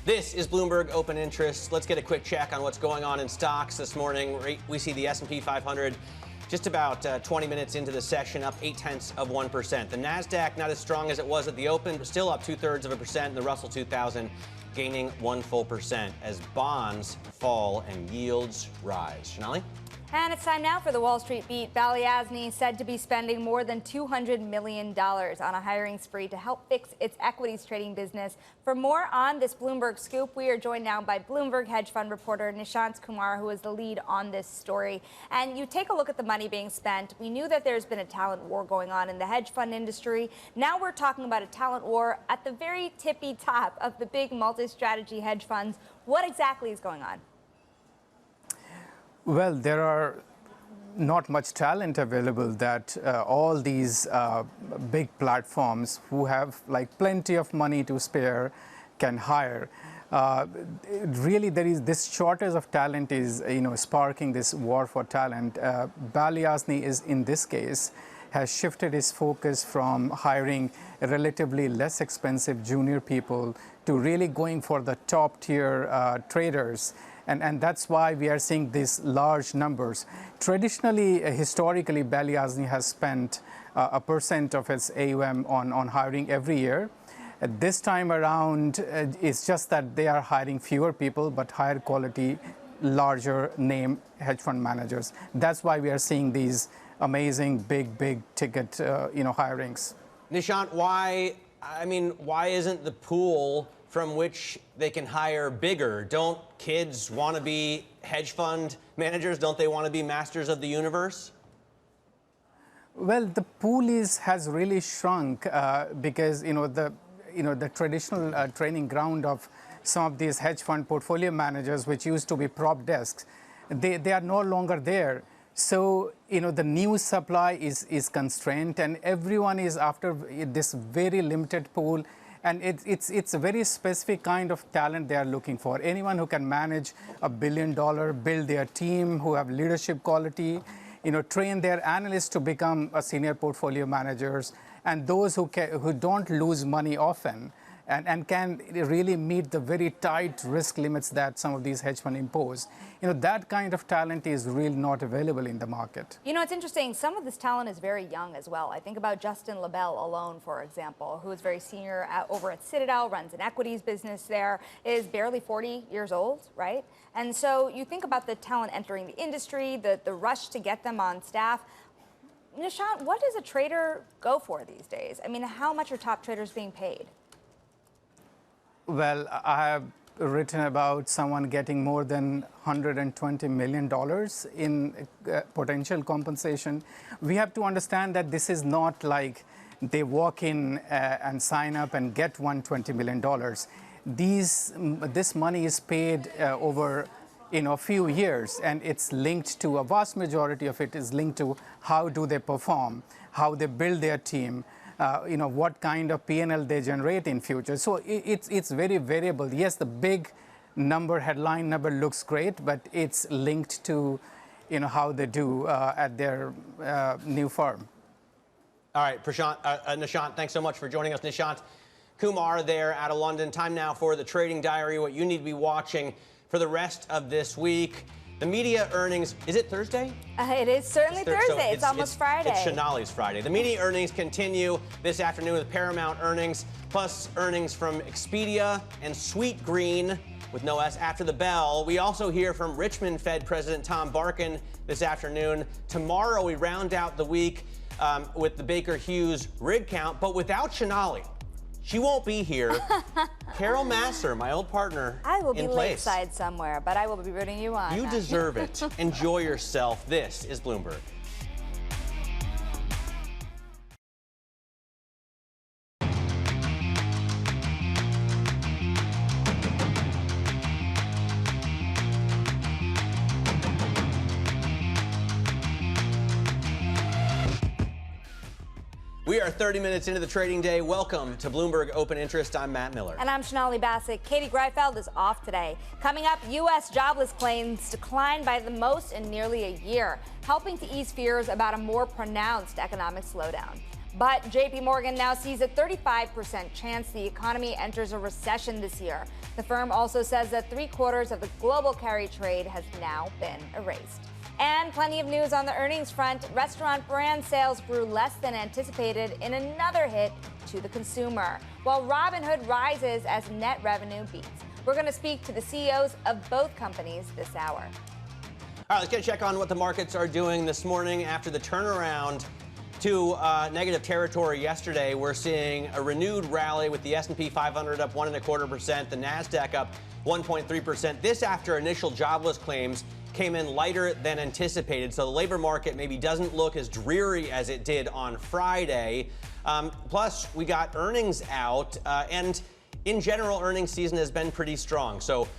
This is Bloomberg Open Interest. Let's get a quick check on what's going on in stocks this morning. We see the S&P 500 just about 20 minutes into the session, up 0.8%. The Nasdaq not as strong as it was at the open, but still up 0.2%. And the Russell 2000 gaining 1 full percent as bonds fall and yields rise. Sonali? And it's time now for the Wall Street Beat. Balyazny said to be spending more than $200 million on a hiring spree to help fix its equities trading business. For more on this Bloomberg scoop, we are joined now by Bloomberg hedge fund reporter Nishant Kumar, who is the lead on this story. And you take a look at the money being spent. We knew that there's been a talent war going on in the hedge fund industry. Now we're talking about a talent war at the very tippy top of the big multi-strategy hedge funds. What exactly is going on? Well, there are not much talent available that all these big platforms who have like plenty of money to spare can hire. Really, there is this shortage of talent is sparking this war for talent. Balyazny is in this case has shifted his focus from hiring relatively less expensive junior people to really going for the top tier traders. And that's why we are seeing these large numbers. Traditionally, historically, Balyazny has spent a percent of its AUM on hiring every year. This time around, it's just that they are hiring fewer people, but higher quality, larger name hedge fund managers. That's why we are seeing these amazing, big ticket, hirings. Nishant, why isn't the pool from which they can hire bigger? Don't kids want to be hedge fund managers? Don't they want to be masters of the universe? Well, the pool has really shrunk because the traditional training ground of some of these hedge fund portfolio managers, which used to be prop desks, they are no longer there. So the new supply is constrained, and everyone is after this very limited pool. And it's a very specific kind of talent they are looking for. Anyone who can manage $1 billion, build their team, who have leadership quality, train their analysts to become a senior portfolio managers, and those who don't lose money often and can really meet the very tight risk limits that some of these hedge funds impose. That kind of talent is really not available in the market. It's interesting. Some of this talent is very young as well. I think about Justin LaBelle alone, for example, who is very senior over at Citadel, runs an equities business there, is barely 40 years old, right? And so you think about the talent entering the industry, the rush to get them on staff. Nishant, what does a trader go for these days? I mean, how much are top traders being paid? Well, I have written about someone getting more than $120 million in potential compensation. We have to understand that this is not like they walk in and sign up and get $120 million. This money is paid over a few years, and it's linked to, a vast majority of it is linked to how do they perform, how they build their team, what kind of P&L they generate in future. So it's very variable. Yes, the big headline number looks great, but it's linked to how they do at their new firm. All right, Nishant, thanks so much for joining us. Nishant Kumar there out of London. Time now for the trading diary, what you need to be watching for the rest of this week. The media earnings, is it Thursday? It is certainly Thursday. It's almost Friday. It's Sonali's Friday. The media earnings continue this afternoon with Paramount earnings, plus earnings from Expedia and Sweet Green with no S after the bell. We also hear from Richmond Fed President Tom Barkin this afternoon. Tomorrow we round out the week with the Baker Hughes rig count, but without Sonali. She won't be here. Carol Masser, my old partner, I will be in place. lakeside somewhere, but I will be rooting you on. You deserve it. Enjoy yourself. This is Bloomberg. We are 30 minutes into the trading day. Welcome to Bloomberg Open Interest. I'm Matt Miller. And I'm Sonali Basak. Katie Greifeld is off today. Coming up, U.S. jobless claims declined by the most in nearly a year, helping to ease fears about a more pronounced economic slowdown. But JPMorgan now sees a 35% chance the economy enters a recession this year. The firm also says that 3/4 of the global carry trade has now been erased. And plenty of news on the earnings front. Restaurant brand sales grew less than anticipated in another hit to the consumer, while Robinhood rises as net revenue beats. We're going to speak to the CEOs of both companies this hour. All right, let's get a check on what the markets are doing this morning after the turnaround to negative territory yesterday. We're seeing a renewed rally with the S&P 500 up 1.25%, the NASDAQ up 1.3%. This after initial jobless claims came in lighter than anticipated, so the labor market maybe doesn't look as dreary as it did on Friday. Plus, we got earnings out, and in general, earnings season has been pretty strong. So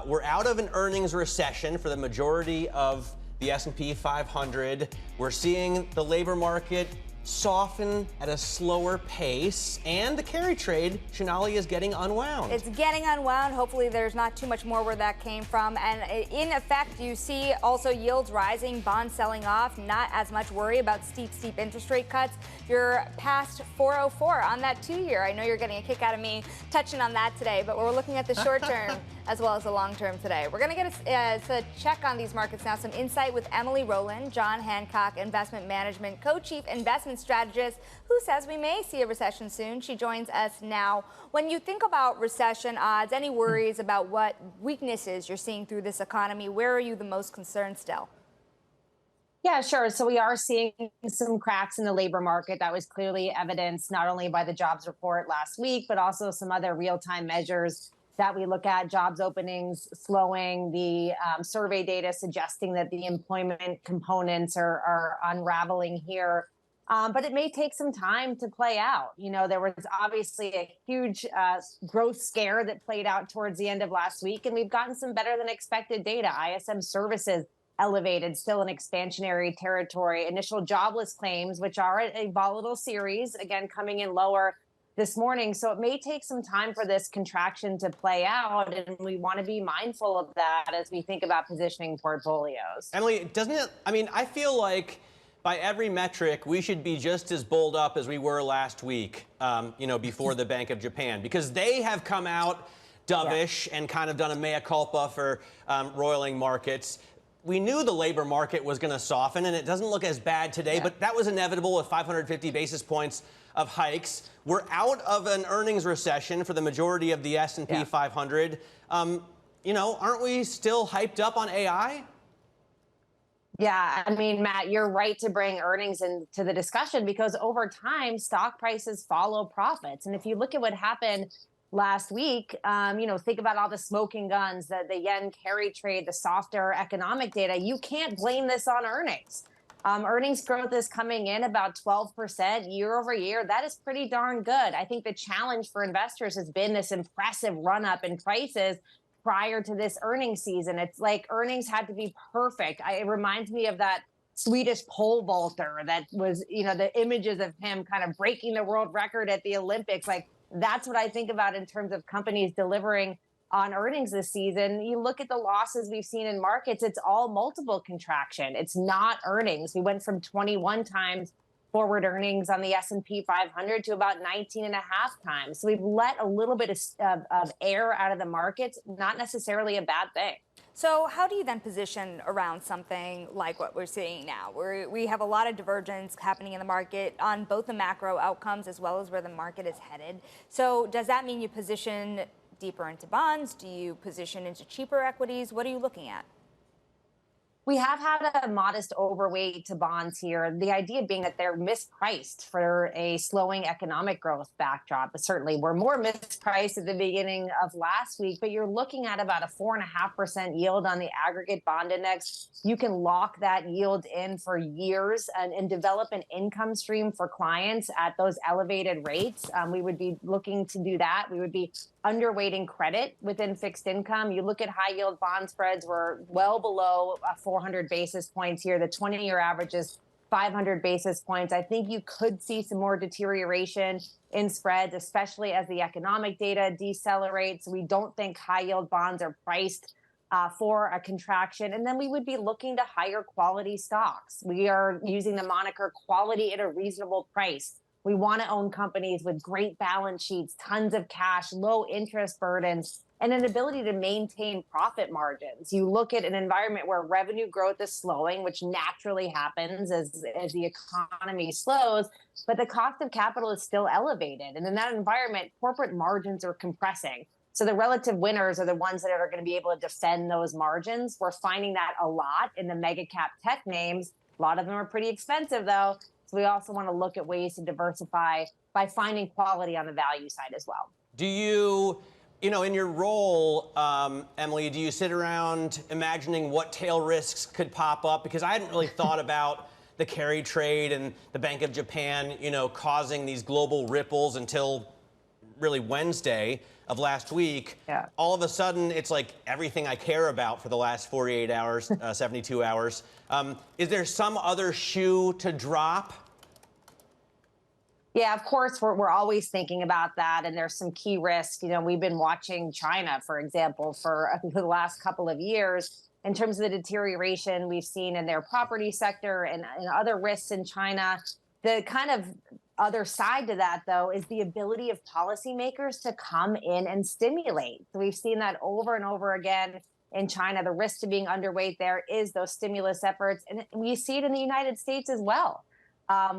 we're out of an earnings recession for the majority of the S&P 500. We're seeing the labor market soften at a slower pace, and the carry trade, Sonali, is getting unwound. It's getting unwound. Hopefully there's not too much more where that came from. And in effect, you see also yields rising, bonds selling off, not as much worry about steep interest rate cuts. You're past 404 on that 2-year. I know you're getting a kick out of me touching on that today, but we're looking at the short term as well as the long term today. We're going to get a check on these markets now. Some insight with Emily Roland, John Hancock, Investment Management Co-Chief Investment Strategist, who says we may see a recession soon. She joins us now. When you think about recession odds, any worries about what weaknesses you're seeing through this economy, where are you the most concerned still? Yeah, sure. So we are seeing some cracks in the labor market. That was clearly evidenced not only by the jobs report last week, but also some other real-time measures that we look at, jobs openings slowing, the survey data suggesting that the employment components are unraveling here. But it may take some time to play out. You know, there was obviously a huge growth scare that played out towards the end of last week, and we've gotten some better than expected data. ISM services elevated, still in expansionary territory. Initial jobless claims, which are a volatile series, again, coming in lower this morning. So it may take some time for this contraction to play out, and we want to be mindful of that as we think about positioning portfolios. Emily, doesn't it, I mean, I feel like by every metric, we should be just as bulled up as we were last week, before the Bank of Japan, because they have come out dovish and kind of done a mea culpa for roiling markets. We knew the labor market was going to soften, and it doesn't look as bad today, but that was inevitable with 550 basis points of hikes. We're out of an earnings recession for the majority of the S&P 500. Aren't we still hyped up on AI? Yeah, I mean, Matt, you're right to bring earnings into the discussion because over time, stock prices follow profits. And if you look at what happened last week, think about all the smoking guns, the yen carry trade, the softer economic data. You can't blame this on earnings. Earnings growth is coming in about 12% year over year. That is pretty darn good. I think the challenge for investors has been this impressive run up in prices prior to this earnings season. It's like earnings had to be perfect. It reminds me of that Swedish pole vaulter that was, the images of him kind of breaking the world record at the Olympics. Like, that's what I think about in terms of companies delivering on earnings this season. You look at the losses we've seen in markets, it's all multiple contraction. It's not earnings. We went from 21 times forward earnings on the S&P 500 to about 19 and a half times. So we've let a little bit of air out of the markets, not necessarily a bad thing. So how do you then position around something like what we're seeing now, where we have a lot of divergence happening in the market on both the macro outcomes as well as where the market is headed? So does that mean you position deeper into bonds? Do you position into cheaper equities? What are you looking at? We have had a modest overweight to bonds here. The idea being that they're mispriced for a slowing economic growth backdrop. But certainly, we're more mispriced at the beginning of last week, but you're looking at about a 4.5% yield on the aggregate bond index. You can lock that yield in for years and develop an income stream for clients at those elevated rates. We would be looking to do that. We would be underweighting credit within fixed income. You look at high yield bond spreads, we're well below 400 basis points here. The 20-year average is 500 basis points. I think you could see some more deterioration in spreads, especially as the economic data decelerates. We don't think high yield bonds are priced for a contraction. And then we would be looking to higher quality stocks. We are using the moniker quality at a reasonable price. We want to own companies with great balance sheets, tons of cash, low interest burdens, and an ability to maintain profit margins. You look at an environment where revenue growth is slowing, which naturally happens as the economy slows, but the cost of capital is still elevated. And in that environment, corporate margins are compressing. So the relative winners are the ones that are going to be able to defend those margins. We're finding that a lot in the mega cap tech names. A lot of them are pretty expensive, though. So we also want to look at ways to diversify by finding quality on the value side as well. Do you, in your role, Emily, do you sit around imagining what tail risks could pop up? Because I hadn't really thought about the carry trade and the Bank of Japan, causing these global ripples until really Wednesday of last week. Yeah. All of a sudden, it's like everything I care about for the last 48 hours, 72 hours. Is there some other shoe to drop? Yeah, of course, we're always thinking about that. And there's some key risks. We've been watching China, for example, for the last couple of years in terms of the deterioration we've seen in their property sector and other risks in China. The kind of other side to that, though, is the ability of policymakers to come in and stimulate. So we've seen that over and over again in China. The risk to being underweight there is those stimulus efforts. And we see it in the United States as well.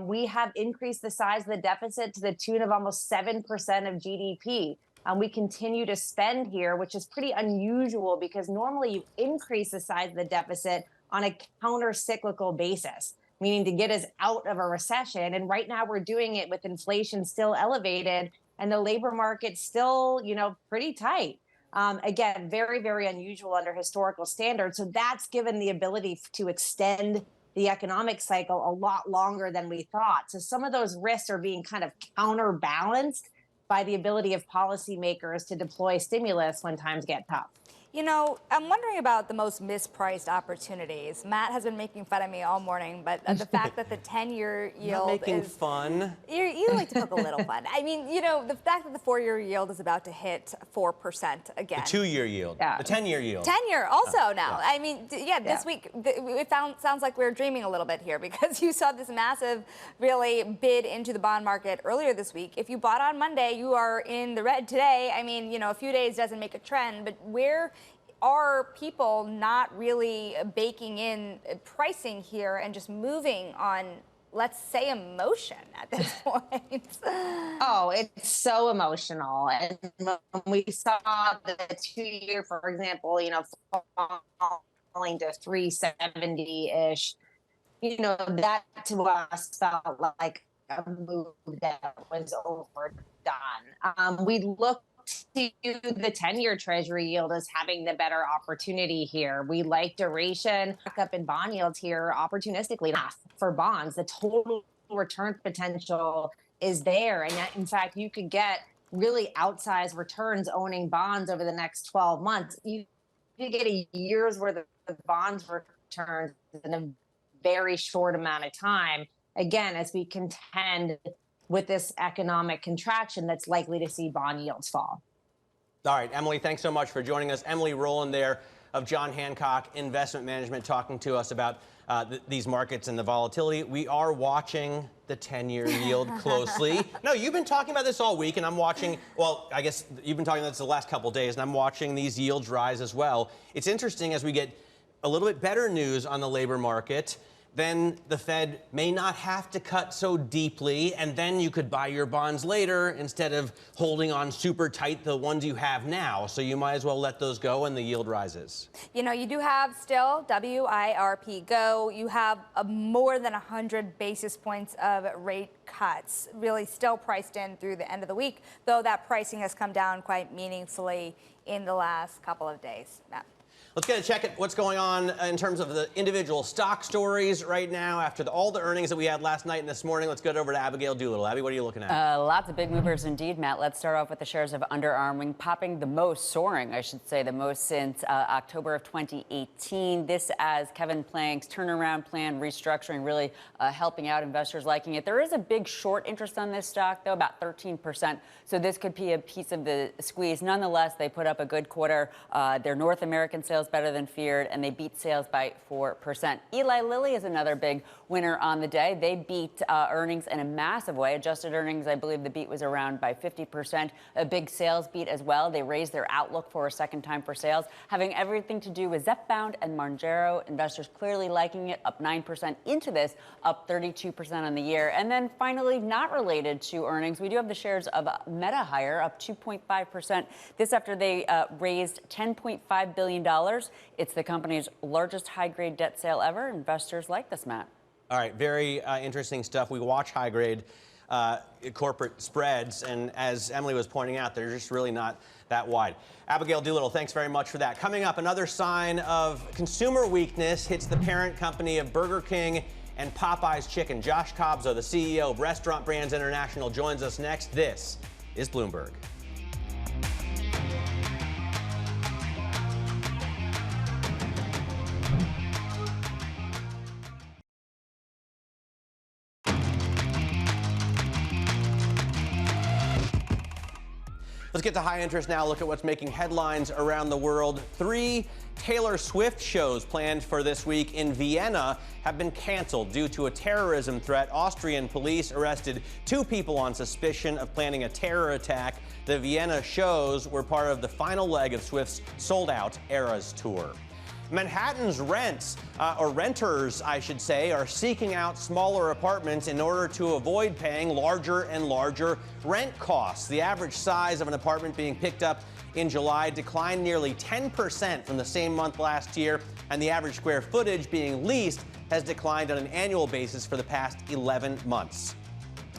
We have increased the size of the deficit to the tune of almost 7% of GDP. We continue to spend here, which is pretty unusual because normally you increase the size of the deficit on a counter-cyclical basis, meaning to get us out of a recession. And right now we're doing it with inflation still elevated and the labor market still, pretty tight. Again, very, very unusual under historical standards. So that's given the ability to extend the economic cycle a lot longer than we thought. So some of those risks are being kind of counterbalanced by the ability of policymakers to deploy stimulus when times get tough. I'm wondering about the most mispriced opportunities. Matt has been making fun of me all morning, but the fact that the 10-year yield making fun. You like to poke a little fun. I mean, the fact that the 4-year yield is about to hit 4% again. The 2-year yield. Yeah. The 10-year yield. 10-year also now. Yeah. I mean, this week, it sounds like we're dreaming a little bit here because you saw this massive, really bid into the bond market earlier this week. If you bought on Monday, you are in the red today. I mean, a few days doesn't make a trend, but where are people not really baking in pricing here and just moving on, let's say, emotion at this point? Oh, it's so emotional. And when we saw the 2-year, for example, falling to 370-ish, that to us felt like a move that was overdone. We looked to the 10-year Treasury yield as having the better opportunity here. We like duration, back up in bond yields here opportunistically for bonds. The total return potential is there. And in fact, you could get really outsized returns owning bonds over the next 12 months. You could get a year's worth of bonds returns in a very short amount of time. Again, as we contend with this economic contraction that's likely to see bond yields fall. All right, Emily, thanks so much for joining us. Emily Roland there, of John Hancock Investment Management, talking to us about these markets and the volatility. We are watching the 10-year yield closely. No, you've been talking about this all week, and I'm watching, well, I guess you've been talking about this the last couple of days, and I'm watching these yields rise as well. It's interesting as we get a little bit better news on the labor market, then the Fed may not have to cut so deeply, and then you could buy your bonds later instead of holding on super tight the ones you have now. So you might as well let those go and the yield rises. You know, you do have still WIRP go. You have more than 100 basis points of rate cuts, really still priced in through the end of the week, though that pricing has come down quite meaningfully in the last couple of days. Matt. Let's get a check at what's going on in terms of the individual stock stories right now after all the earnings that we had last night and this morning. Let's go over to Abigail Doolittle. Abby, what are you looking at? Lots of big movers indeed, Matt. Let's start off with the shares of Under Armour, popping the most, soaring, I should say, the most since October of 2018. This as Kevin Plank's turnaround plan, restructuring, really helping out investors liking it. There is a big short interest on this stock, though, about 13%. So this could be a piece of the squeeze. Nonetheless, they put up a good quarter. Their North American sales better than feared, and they beat sales by 4%. Eli Lilly is another big winner on the day. They beat earnings in a massive way. Adjusted earnings, I believe the beat was around by 50%. A big sales beat as well. They raised their outlook for a second time for sales, having everything to do with Zepbound and Mounjaro. Investors clearly liking it, up 9% into this, up 32% on the year. And then finally, not related to earnings, we do have the shares of Meta higher, up 2.5%. This after they raised $10.5 billion. It's the company's largest high-grade debt sale ever. Investors like this, Matt. All right, very interesting stuff. We watch high-grade corporate spreads, and as Emily was pointing out, they're just really not that wide. Abigail Doolittle, thanks very much for that. Coming up, another sign of consumer weakness hits the parent company of Burger King and Popeye's Chicken. Josh Kobza, the CEO of Restaurant Brands International, joins us next. This is Bloomberg. Let's get to high interest now. Look at what's making headlines around the world. 3 Taylor Swift shows planned for this week in Vienna have been canceled due to a terrorism threat. Austrian police arrested 2 people on suspicion of planning a terror attack. The Vienna shows were part of the final leg of Swift's sold-out Eras tour. Manhattan's renters, I should say, are seeking out smaller apartments in order to avoid paying larger and larger rent costs. The average size of an apartment being picked up in July declined nearly 10% from the same month last year, and the average square footage being leased has declined on an annual basis for the past 11 months.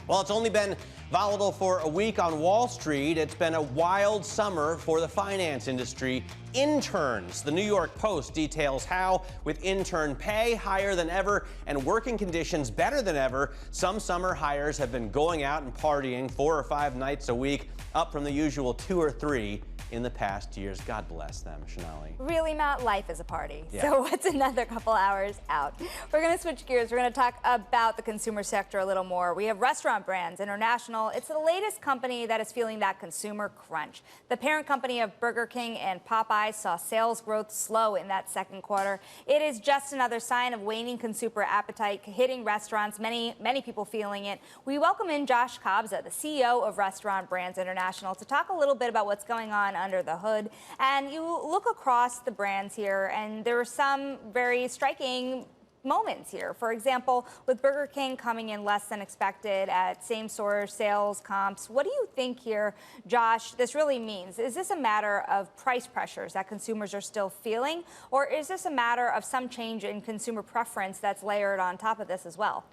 Well, it's only been volatile for a week on Wall Street. It's been a wild summer for the finance industry. Interns. The New York Post details how, with intern pay higher than ever and working conditions better than ever, some summer hires have been going out and partying 4 or 5 nights a week, up from the usual 2 or 3 in the past years. God bless them, Sonali. Really, Matt, life is a party. Yeah. So what's another couple hours out? We're going to switch gears. We're going to talk about the consumer sector a little more. We have Restaurant Brands International. It's the latest company that is feeling that consumer crunch. The parent company of Burger King and Popeyes saw sales growth slow in that second quarter. It is just another sign of waning consumer appetite hitting restaurants, many people feeling it. We welcome in Josh Kobza, the CEO of Restaurant Brands International, to talk a little bit about what's going on under the hood. And you look across the brands here, and there are some very striking moments here. For example, with Burger King coming in less than expected at same-store sales comps, what do you think here, Josh, this really means? Is this a matter of price pressures that consumers are still feeling, or is this a matter of some change in consumer preference that's layered on top of this as well?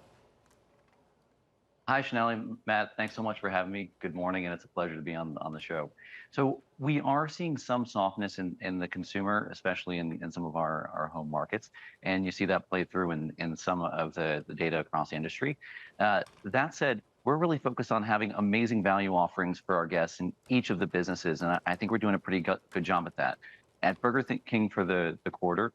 Hi, Sonali. Matt, thanks so much for having me. Good morning, and it's a pleasure to be on the show. So we are seeing some softness in the consumer, especially in some of our home markets, and you see that play through in some of the data across the industry. That said, we're really focused on having amazing value offerings for our guests in each of the businesses, and I think we're doing a pretty good job at that. At Burger King for the quarter,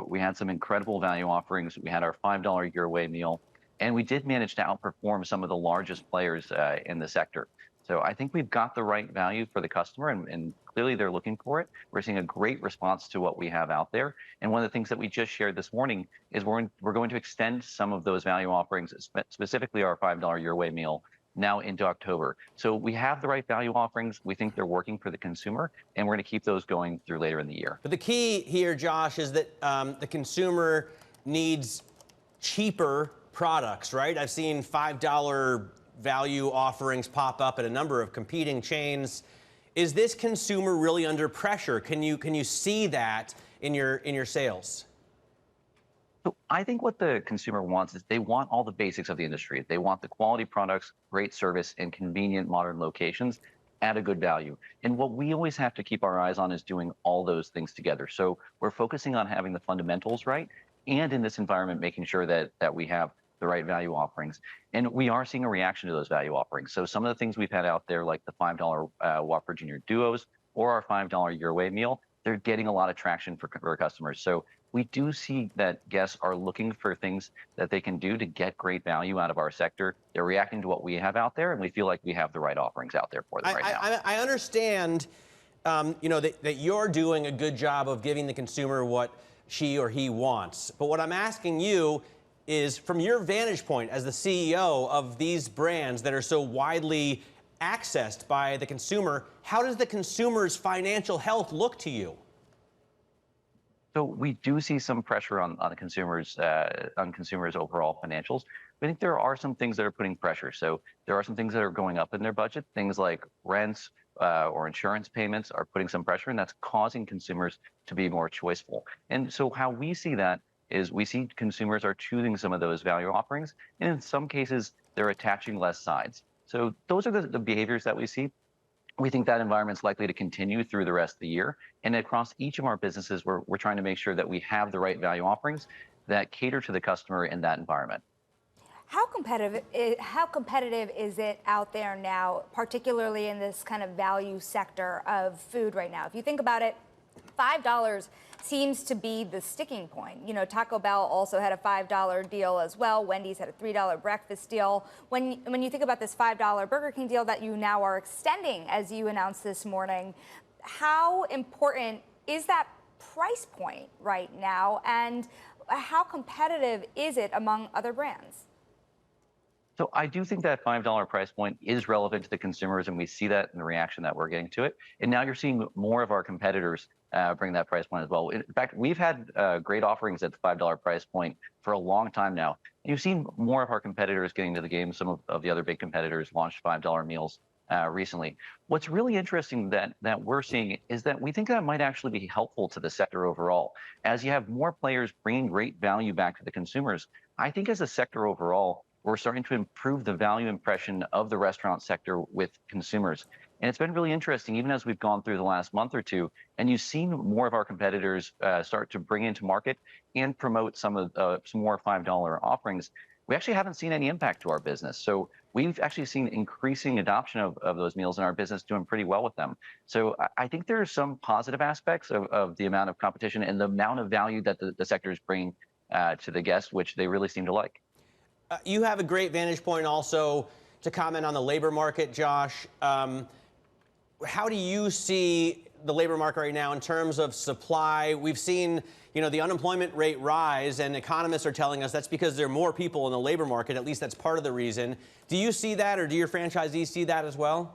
we had some incredible value offerings. We had our $5 your way meal. And we did manage to outperform some of the largest players in the sector. So I think we've got the right value for the customer, and clearly they're looking for it. We're seeing a great response to what we have out there. And one of the things that we just shared this morning is we're going to extend some of those value offerings, specifically our $5 Your Way meal, now into October. So we have the right value offerings. We think they're working for the consumer, and we're going to keep those going through later in the year. But the key here, Josh, is that the consumer needs cheaper products, right? I've seen $5 value offerings pop up at a number of competing chains. Is this consumer really under pressure? Can you see that in your sales? So I think what the consumer wants is they want all the basics of the industry. They want the quality products, great service, and convenient modern locations at a good value. And what we always have to keep our eyes on is doing all those things together. So we're focusing on having the fundamentals right, and in this environment, making sure that we have the right value offerings. And we are seeing a reaction to those value offerings. So some of the things we've had out there, like the $5 Whopper Junior Duos or our $5 Your Way meal, they're getting a lot of traction for customers. So we do see that guests are looking for things that they can do to get great value out of our sector. They're reacting to what we have out there, and we feel like we have the right offerings out there for them right now. I understand, that you're doing a good job of giving the consumer what she or he wants. But what I'm asking you is, from your vantage point as the CEO of these brands that are so widely accessed by the consumer, how does the consumer's financial health look to you? So we do see some pressure on consumers' overall financials. I think there are some things that are putting pressure. So there are some things that are going up in their budget. Things like rents or insurance payments are putting some pressure, and that's causing consumers to be more choiceful. And so how we see that is we see consumers are choosing some of those value offerings, and in some cases, they're attaching less sides. So those are the behaviors that we see. We think that environment's likely to continue through the rest of the year. And across each of our businesses, we're trying to make sure that we have the right value offerings that cater to the customer in that environment. How competitive is it out there now, particularly in this kind of value sector of food right now? If you think about it, $5 seems to be the sticking point. You know, Taco Bell also had a $5 deal as well. Wendy's had a $3 breakfast deal. When you think about this $5 Burger King deal that you now are extending, as you announced this morning, how important is that price point right now, and how competitive is it among other brands? So I do think that $5 price point is relevant to the consumers, and we see that in the reaction that we're getting to it. And now you're seeing more of our competitors bring that price point as well. In fact, we've had great offerings at the $5 price point for a long time now. And you've seen more of our competitors getting to the game. Some of the other big competitors launched $5 meals recently. What's really interesting that we're seeing is that we think that might actually be helpful to the sector overall. As you have more players bringing great value back to the consumers, I think as a sector overall, we're starting to improve the value impression of the restaurant sector with consumers. And it's been really interesting, even as we've gone through the last month or two, and you've seen more of our competitors start to bring into market and promote some more $5 offerings. We actually haven't seen any impact to our business. So we've actually seen increasing adoption of those meals in our business, doing pretty well with them. So I think there are some positive aspects of the amount of competition and the amount of value that the sector is bringing to the guests, which they really seem to like. You have a great vantage point also to comment on the labor market, Josh. How do you see the labor market right now in terms of supply? We've seen, the unemployment rate rise, and economists are telling us that's because there are more people in the labor market. At least that's part of the reason. Do you see that, or do your franchisees see that as well?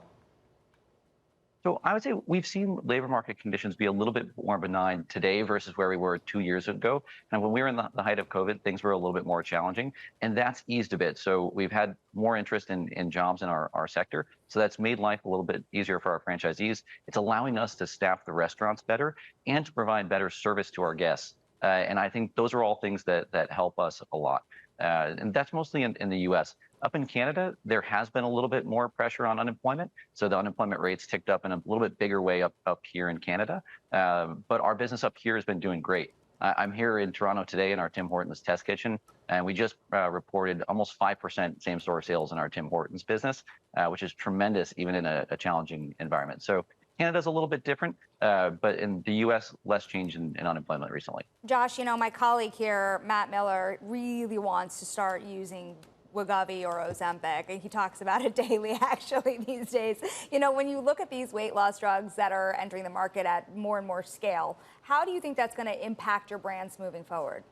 So I would say we've seen labor market conditions be a little bit more benign today versus where we were 2 years ago. And when we were in the height of COVID, things were a little bit more challenging, and that's eased a bit. So we've had more interest in jobs in our sector. So that's made life a little bit easier for our franchisees. It's allowing us to staff the restaurants better and to provide better service to our guests. And I think those are all things that help us a lot. And that's mostly in the U.S. Up in Canada, there has been a little bit more pressure on unemployment. So the unemployment rates ticked up in a little bit bigger way up here in Canada. But our business up here has been doing great. I'm here in Toronto today in our Tim Hortons test kitchen, and we just reported almost 5% same-store sales in our Tim Hortons business, which is tremendous even in a challenging environment. So Canada's a little bit different, but in the U.S., less change in unemployment recently. Josh, my colleague here, Matt Miller, really wants to start using Wegovy or Ozempic, and he talks about it daily actually these days. You know, when you look at these weight loss drugs that are entering the market at more and more scale, how do you think that's going to impact your brands moving forward?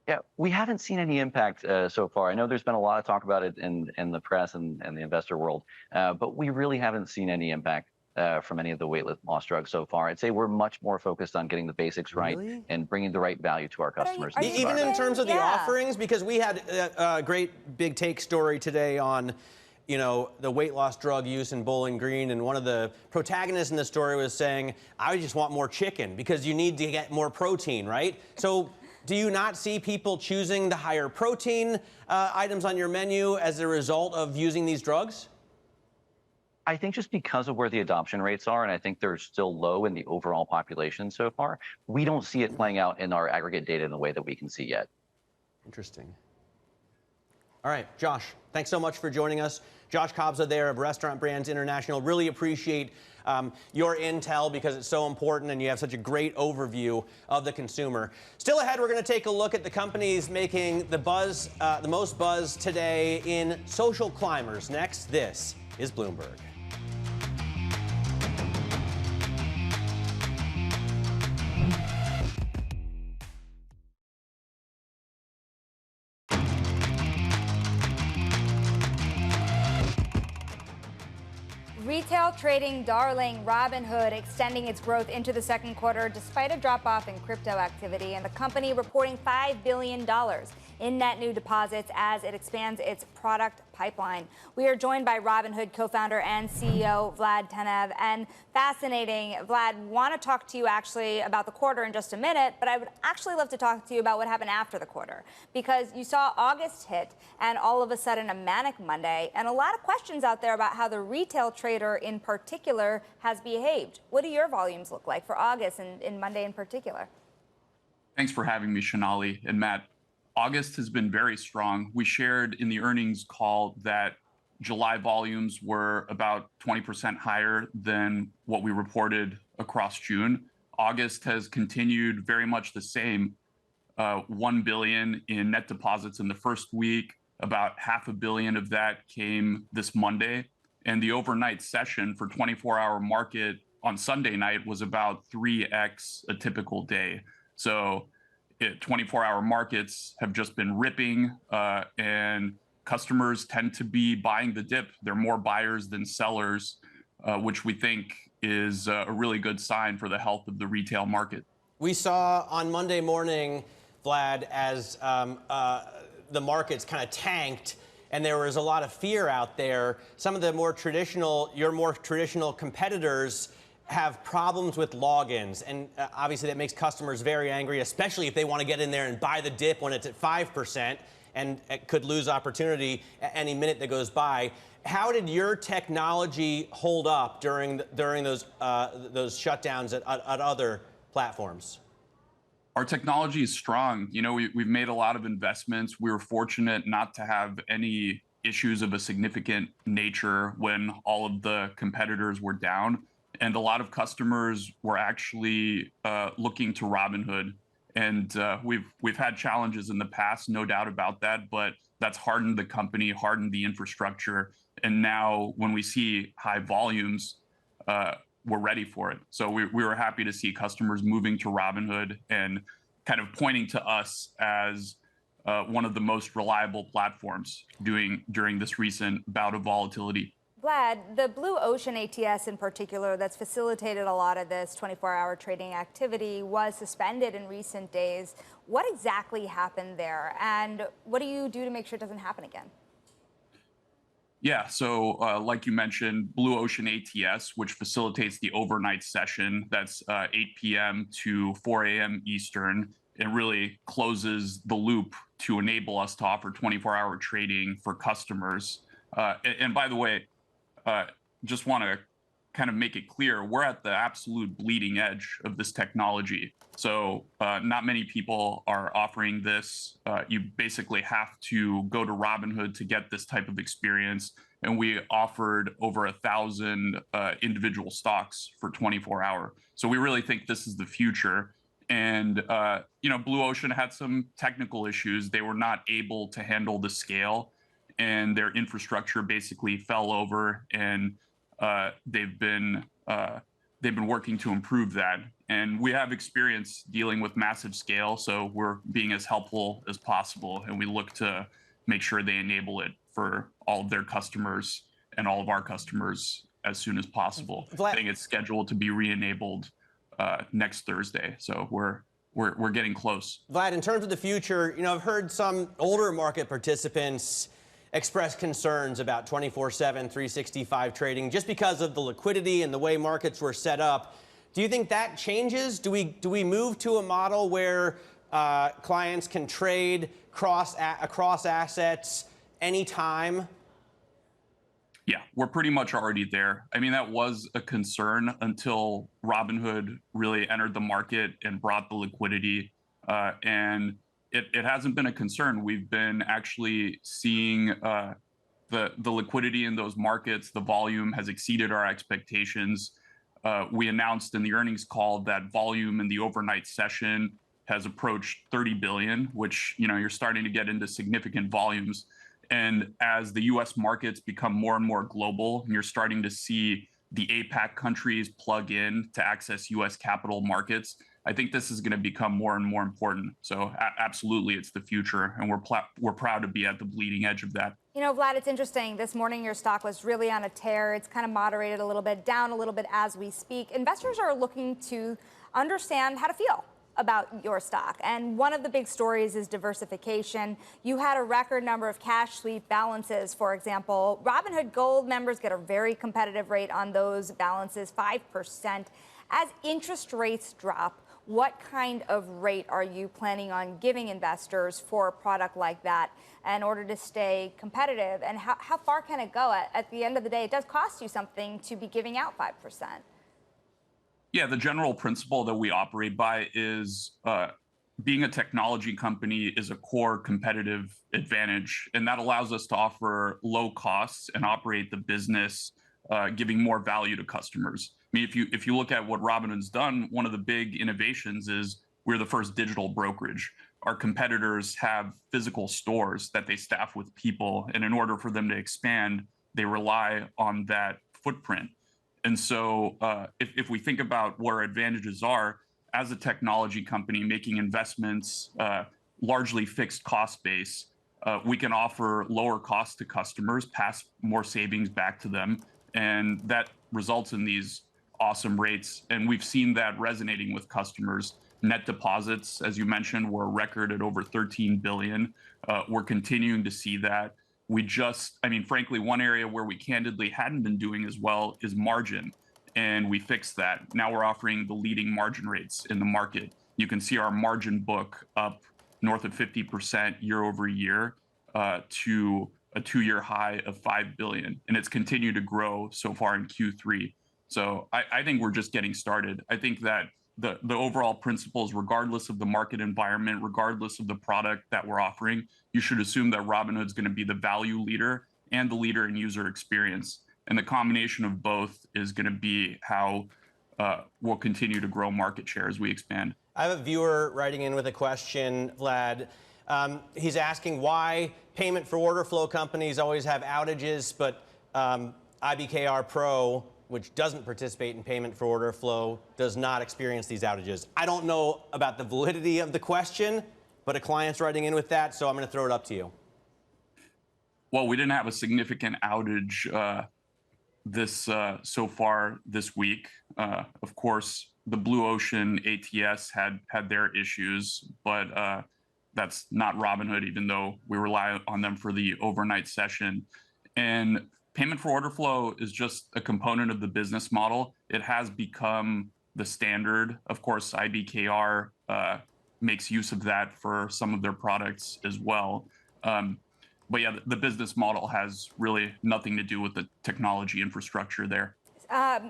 Yeah, we haven't seen any impact so far. I know there's been a lot of talk about it in the press and the investor world, but we really haven't seen any impact from any of the weight loss drugs so far. I'd say we're much more focused on getting the basics right and bringing the right value to our customers. Even in terms of the offerings, because we had a great big take story today on, you know, the weight loss drug use in Bowling Green, and one of the protagonists in the story was saying, I just want more chicken because you need to get more protein, right? So do you not see people choosing the higher protein items on your menu as a result of using these drugs? I think just because of where the adoption rates are, and I think they're still low in the overall population so far, we don't see it playing out in our aggregate data in the way that we can see yet. Interesting. All right, Josh, thanks so much for joining us. Josh Kobza there of Restaurant Brands International. Really appreciate your intel because it's so important and you have such a great overview of the consumer. Still ahead, we're going to take a look at the companies making the buzz, the most buzz today in social climbers. Next, this is Bloomberg. Retail trading darling Robinhood extending its growth into the second quarter despite a drop-off in crypto activity, and the company reporting $5 billion in net new deposits as it expands its product pipeline. We are joined by Robinhood co-founder and CEO Vlad Tenev. And fascinating, Vlad, want to talk to you actually about the quarter in just a minute, but I would actually love to talk to you about what happened after the quarter, because you saw August hit and all of a sudden a manic Monday, and a lot of questions out there about how the retail trader in particular has behaved. What do your volumes look like for August and in Monday in particular? Thanks for having me, Sonali and Matt. August has been very strong. We shared in the earnings call that July volumes were about 20% higher than what we reported across June. August has continued very much the same. $1 billion in net deposits in the first week. About $500 million of that came this Monday. And the overnight session for 24-hour market on Sunday night was about 3x a typical day. So 24-hour markets have just been ripping, and customers tend to be buying the dip. They're more buyers than sellers, which we think is a really good sign for the health of the retail market. We saw on Monday morning, Vlad, as the markets kind of tanked and there was a lot of fear out there, some of the more traditional, your more traditional competitors have problems with logins, and obviously that makes customers very angry, especially if they want to get in there and buy the dip when it's at 5% and it could lose opportunity any minute that goes by. How did your technology hold up during those shutdowns at other platforms? Our technology is strong. You know, we've made a lot of investments. We were fortunate not to have any issues of a significant nature when all of the competitors were down. And a lot of customers were actually looking to Robinhood. And we've had challenges in the past, no doubt about that, but that's hardened the company, hardened the infrastructure. And now when we see high volumes, we're ready for it. So we were happy to see customers moving to Robinhood and kind of pointing to us as one of the most reliable platforms during this recent bout of volatility. Vlad, the Blue Ocean ATS in particular that's facilitated a lot of this 24-hour trading activity was suspended in recent days. What exactly happened there, and what do you do to make sure it doesn't happen again? Yeah, so like you mentioned, Blue Ocean ATS, which facilitates the overnight session, that's 8 p.m. to 4 a.m. Eastern. It really closes the loop to enable us to offer 24-hour trading for customers. And by the way, just want to kind of make it clear, we're at the absolute bleeding edge of this technology. So not many people are offering this. You basically have to go to Robinhood to get this type of experience. And we offered over 1,000 individual stocks for 24-hour. So we really think this is the future. And, Blue Ocean had some technical issues. They were not able to handle the scale, and their infrastructure basically fell over, and they've been working to improve that. And we have experience dealing with massive scale, so we're being as helpful as possible, and we look to make sure they enable it for all of their customers and all of our customers as soon as possible. Vlad, I think it's scheduled to be re-enabled next Thursday, so we're getting close. Vlad, in terms of the future, I've heard some older market participants express concerns about 24/7, 365 trading just because of the liquidity and the way markets were set up. Do you think that changes? Do we move to a model where clients can trade across assets anytime? Yeah, we're pretty much already there. I mean, that was a concern until Robinhood really entered the market and brought the liquidity, and it hasn't been a concern. We've been actually seeing the liquidity in those markets. The volume has exceeded our expectations. We announced in the earnings call that volume in the overnight session has approached 30 billion, which you're starting to get into significant volumes. And as the U.S. markets become more and more global, and you're starting to see the APAC countries plug in to access U.S. capital markets, I think this is going to become more and more important. So absolutely, it's the future, and we're proud to be at the bleeding edge of that. Vlad, it's interesting. This morning, your stock was really on a tear. It's kind of moderated a little bit, down a little bit as we speak. Investors are looking to understand how to feel about your stock. And one of the big stories is diversification. You had a record number of cash sweep balances, for example. Robinhood Gold members get a very competitive rate on those balances, 5%. As interest rates drop, what kind of rate are you planning on giving investors for a product like that in order to stay competitive? And how far can it go? At the end of the day, it does cost you something to be giving out 5%. Yeah, the general principle that we operate by is being a technology company is a core competitive advantage, and that allows us to offer low costs and operate the business, giving more value to customers. I mean, if you look at what Robinhood's done, one of the big innovations is we're the first digital brokerage. Our competitors have physical stores that they staff with people, and in order for them to expand, they rely on that footprint. And so if we think about what our advantages are as a technology company making investments, largely fixed cost base, we can offer lower cost to customers, pass more savings back to them, and that results in these awesome rates. And we've seen that resonating with customers. Net deposits, as you mentioned, were a record at over 13 billion. We're continuing to see that. Frankly, one area where we candidly hadn't been doing as well is margin, and we fixed that. Now we're offering the leading margin rates in the market. You can see our margin book up north of 50% year over year to a 2-year high of 5 billion, and it's continued to grow so far in Q3. So I think we're just getting started. I think that the overall principles, regardless of the market environment, regardless of the product that we're offering, you should assume that Robinhood's going to be the value leader and the leader in user experience. And the combination of both is going to be how we'll continue to grow market share as we expand. I have a viewer writing in with a question, Vlad. He's asking why payment for order flow companies always have outages, but IBKR Pro, which doesn't participate in payment for order flow, does not experience these outages. I don't know about the validity of the question, but a client's writing in with that, so I'm going to throw it up to you. Well, we didn't have a significant outage so far this week. Of course, the Blue Ocean ATS had their issues, but that's not Robinhood, even though we rely on them for the overnight session. And payment for order flow is just a component of the business model. It has become the standard. Of course, IBKR makes use of that for some of their products as well. But yeah, the business model has really nothing to do with the technology infrastructure there.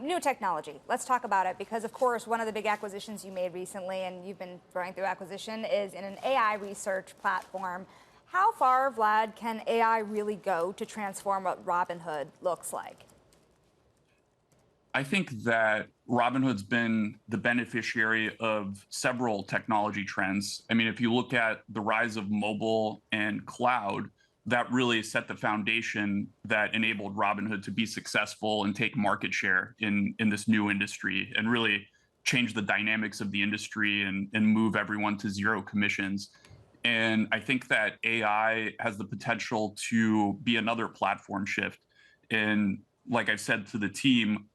New technology. Let's talk about it because, of course, one of the big acquisitions you made recently, and you've been throwing through acquisition, is in an AI research platform. How far, Vlad, can AI really go to transform what Robinhood looks like? I think that Robinhood's been the beneficiary of several technology trends. I mean, if you look at the rise of mobile and cloud, that really set the foundation that enabled Robinhood to be successful and take market share in this new industry and really change the dynamics of the industry and move everyone to zero commissions. And I think that AI has the potential to be another platform shift. And like I've said to the team,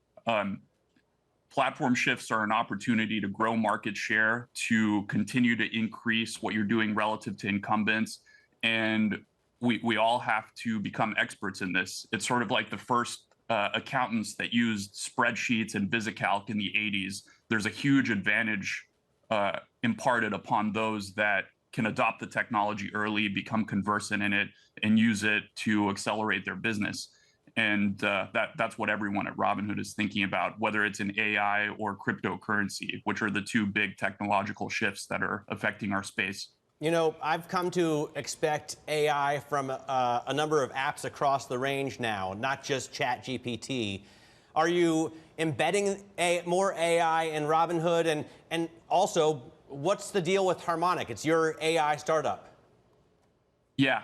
platform shifts are an opportunity to grow market share, to continue to increase what you're doing relative to incumbents. And we all have to become experts in this. It's sort of like the first accountants that used spreadsheets and VisiCalc in the 80s. There's a huge advantage imparted upon those that can adopt the technology early, become conversant in it, and use it to accelerate their business. And that's what everyone at Robinhood is thinking about, whether it's in AI or cryptocurrency, which are the two big technological shifts that are affecting our space. You know, I've come to expect AI from a number of apps across the range now, not just ChatGPT. Are you embedding more AI in Robinhood? And also, what's the deal with Harmonic? It's your AI startup. Yeah.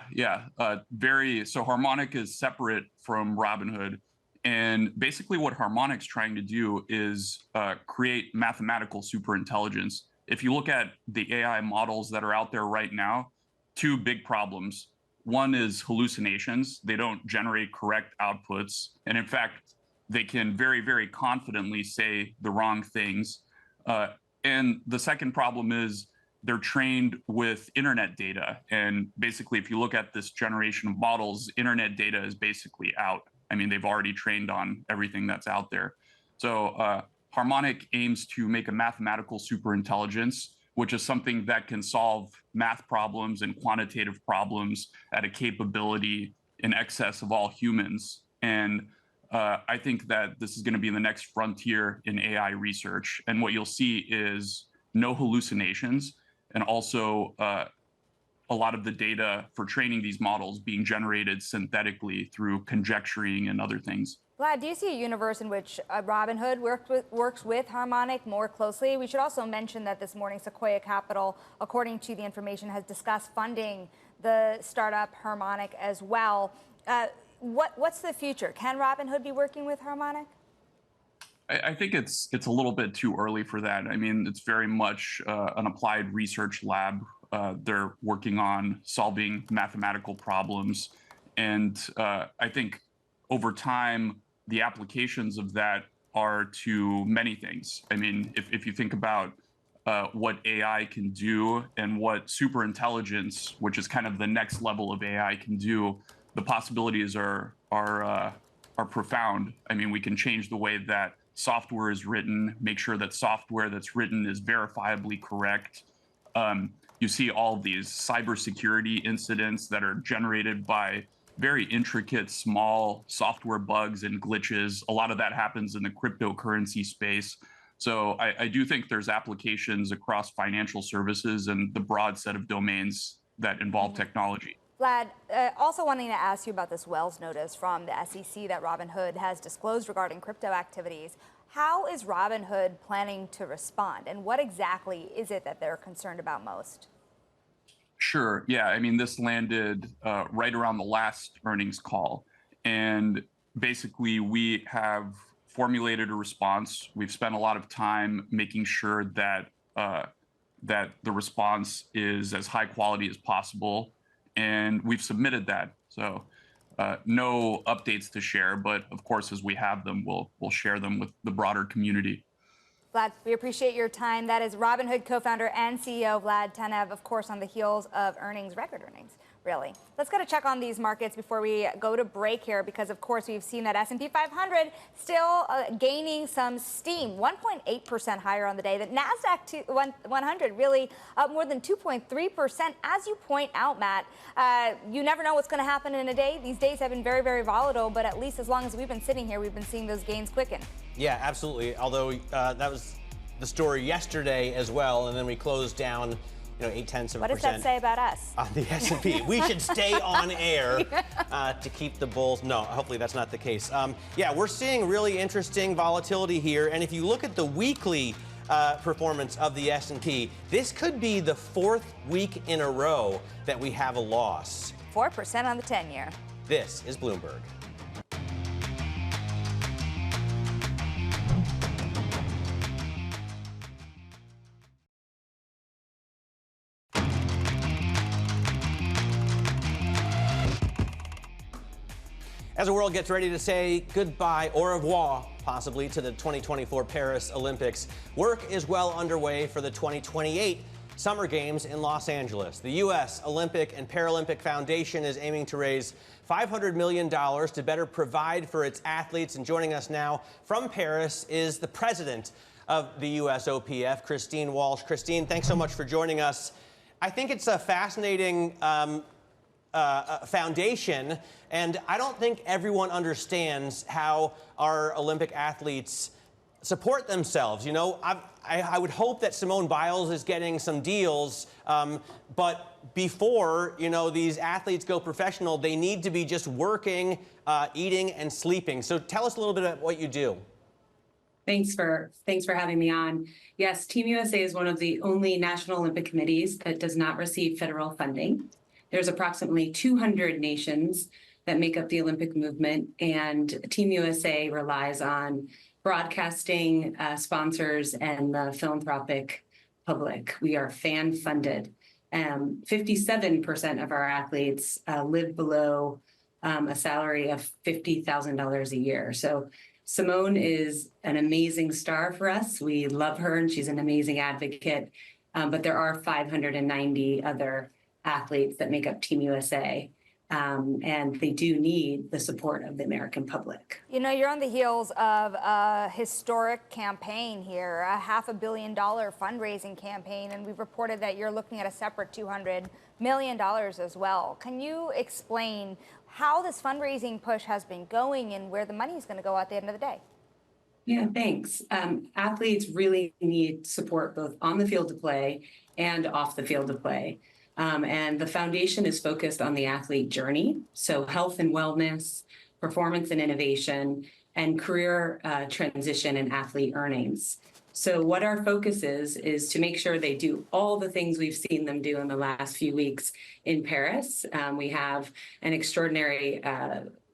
So Harmonic is separate from Robinhood. And basically what Harmonic's trying to do is create mathematical superintelligence. If you look at the AI models that are out there right now, two big problems. One is hallucinations. They don't generate correct outputs. And in fact, they can very, very confidently say the wrong things. And the second problem is they're trained with internet data. And basically, if you look at this generation of models, internet data is basically out. I mean, they've already trained on everything that's out there. So Harmonic aims to make a mathematical superintelligence, which is something that can solve math problems and quantitative problems at a capability in excess of all humans. And I think that this is going to be the next frontier in AI research. And what you'll see is no hallucinations, and also a lot of the data for training these models being generated synthetically through conjecturing and other things. Vlad, do you see a universe in which Robinhood works with Harmonic more closely? We should also mention that this morning Sequoia Capital, according to the information, has discussed funding the startup Harmonic as well. What's the future? Can Robinhood be working with Harmonic? I think it's a little bit too early for that. I mean, it's very much an applied research lab. They're working on solving mathematical problems. And I think over time, the applications of that are to many things. I mean, if you think about what AI can do and what superintelligence, which is kind of the next level of AI, can do, the possibilities are profound. I mean, we can change the way that software is written, make sure that software that's written is verifiably correct. You see all these cybersecurity incidents that are generated by very intricate, small software bugs and glitches. A lot of that happens in the cryptocurrency space. So I do think there's applications across financial services and the broad set of domains that involve technology. Vlad, also wanting to ask you about this Wells notice from the SEC that Robinhood has disclosed regarding crypto activities. How is Robinhood planning to respond, and what exactly is it that they're concerned about most? Sure. Yeah. I mean, this landed right around the last earnings call. And basically, we have formulated a response. We've spent a lot of time making sure that that the response is as high quality as possible. And we've submitted that. So no updates to share. But of course, as we have them, we'll share them with the broader community. Vlad, we appreciate your time. That is Robinhood co-founder and CEO Vlad Tenev, of course, on the heels of record earnings, really. Let's get a check on these markets before we go to break here, because, of course, we've seen that S&P 500 still gaining some steam, 1.8% higher on the day. The NASDAQ 100 really up more than 2.3%. As you point out, Matt, you never know what's going to happen in a day. These days have been very, very volatile, but at least as long as we've been sitting here, we've been seeing those gains quicken. Yeah, absolutely. Although that was the story yesterday as well, and then we closed down 0.8%. What does that say about us? On the S&P. We should stay on air to keep the bulls. No, hopefully that's not the case. Yeah, we're seeing really interesting volatility here. And if you look at the weekly performance of the S&P, this could be the 4th week in a row that we have a loss. 4% on the 10-year. This is Bloomberg. As the world gets ready to say goodbye, au revoir, possibly, to the 2024 Paris Olympics, work is well underway for the 2028 Summer Games in Los Angeles. The U.S. Olympic and Paralympic Foundation is aiming to raise $500 million to better provide for its athletes. And joining us now from Paris is the president of the U.S. OPF, Christine Walshe. Christine, thanks so much for joining us. I think it's a fascinating foundation, and I don't think everyone understands how our Olympic athletes support themselves. You know, I would hope that Simone Biles is getting some deals, but before, these athletes go professional, they need to be just working, eating, and sleeping. So tell us a little bit about what you do. Thanks for having me on. Yes, Team USA is one of the only National Olympic Committees that does not receive federal funding. There's approximately 200 nations that make up the Olympic movement, and Team USA relies on broadcasting sponsors and the philanthropic public. We are fan funded. 57% of our athletes live below a salary of $50,000 a year. So Simone is an amazing star for us. We love her, and she's an amazing advocate. But there are 590 other athletes that make up Team USA. And they do need the support of the American public. You're on the heels of a historic campaign here, a $500 million fundraising campaign, and we've reported that you're looking at a separate $200 million as well. Can you explain how this fundraising push has been going and where the money is going to go at the end of the day? Yeah, thanks. Athletes really need support both on the field of play and off the field of play. And the foundation is focused on the athlete journey, so health and wellness, performance and innovation, and career transition and athlete earnings. So what our focus is to make sure they do all the things we've seen them do in the last few weeks in Paris. We have an extraordinary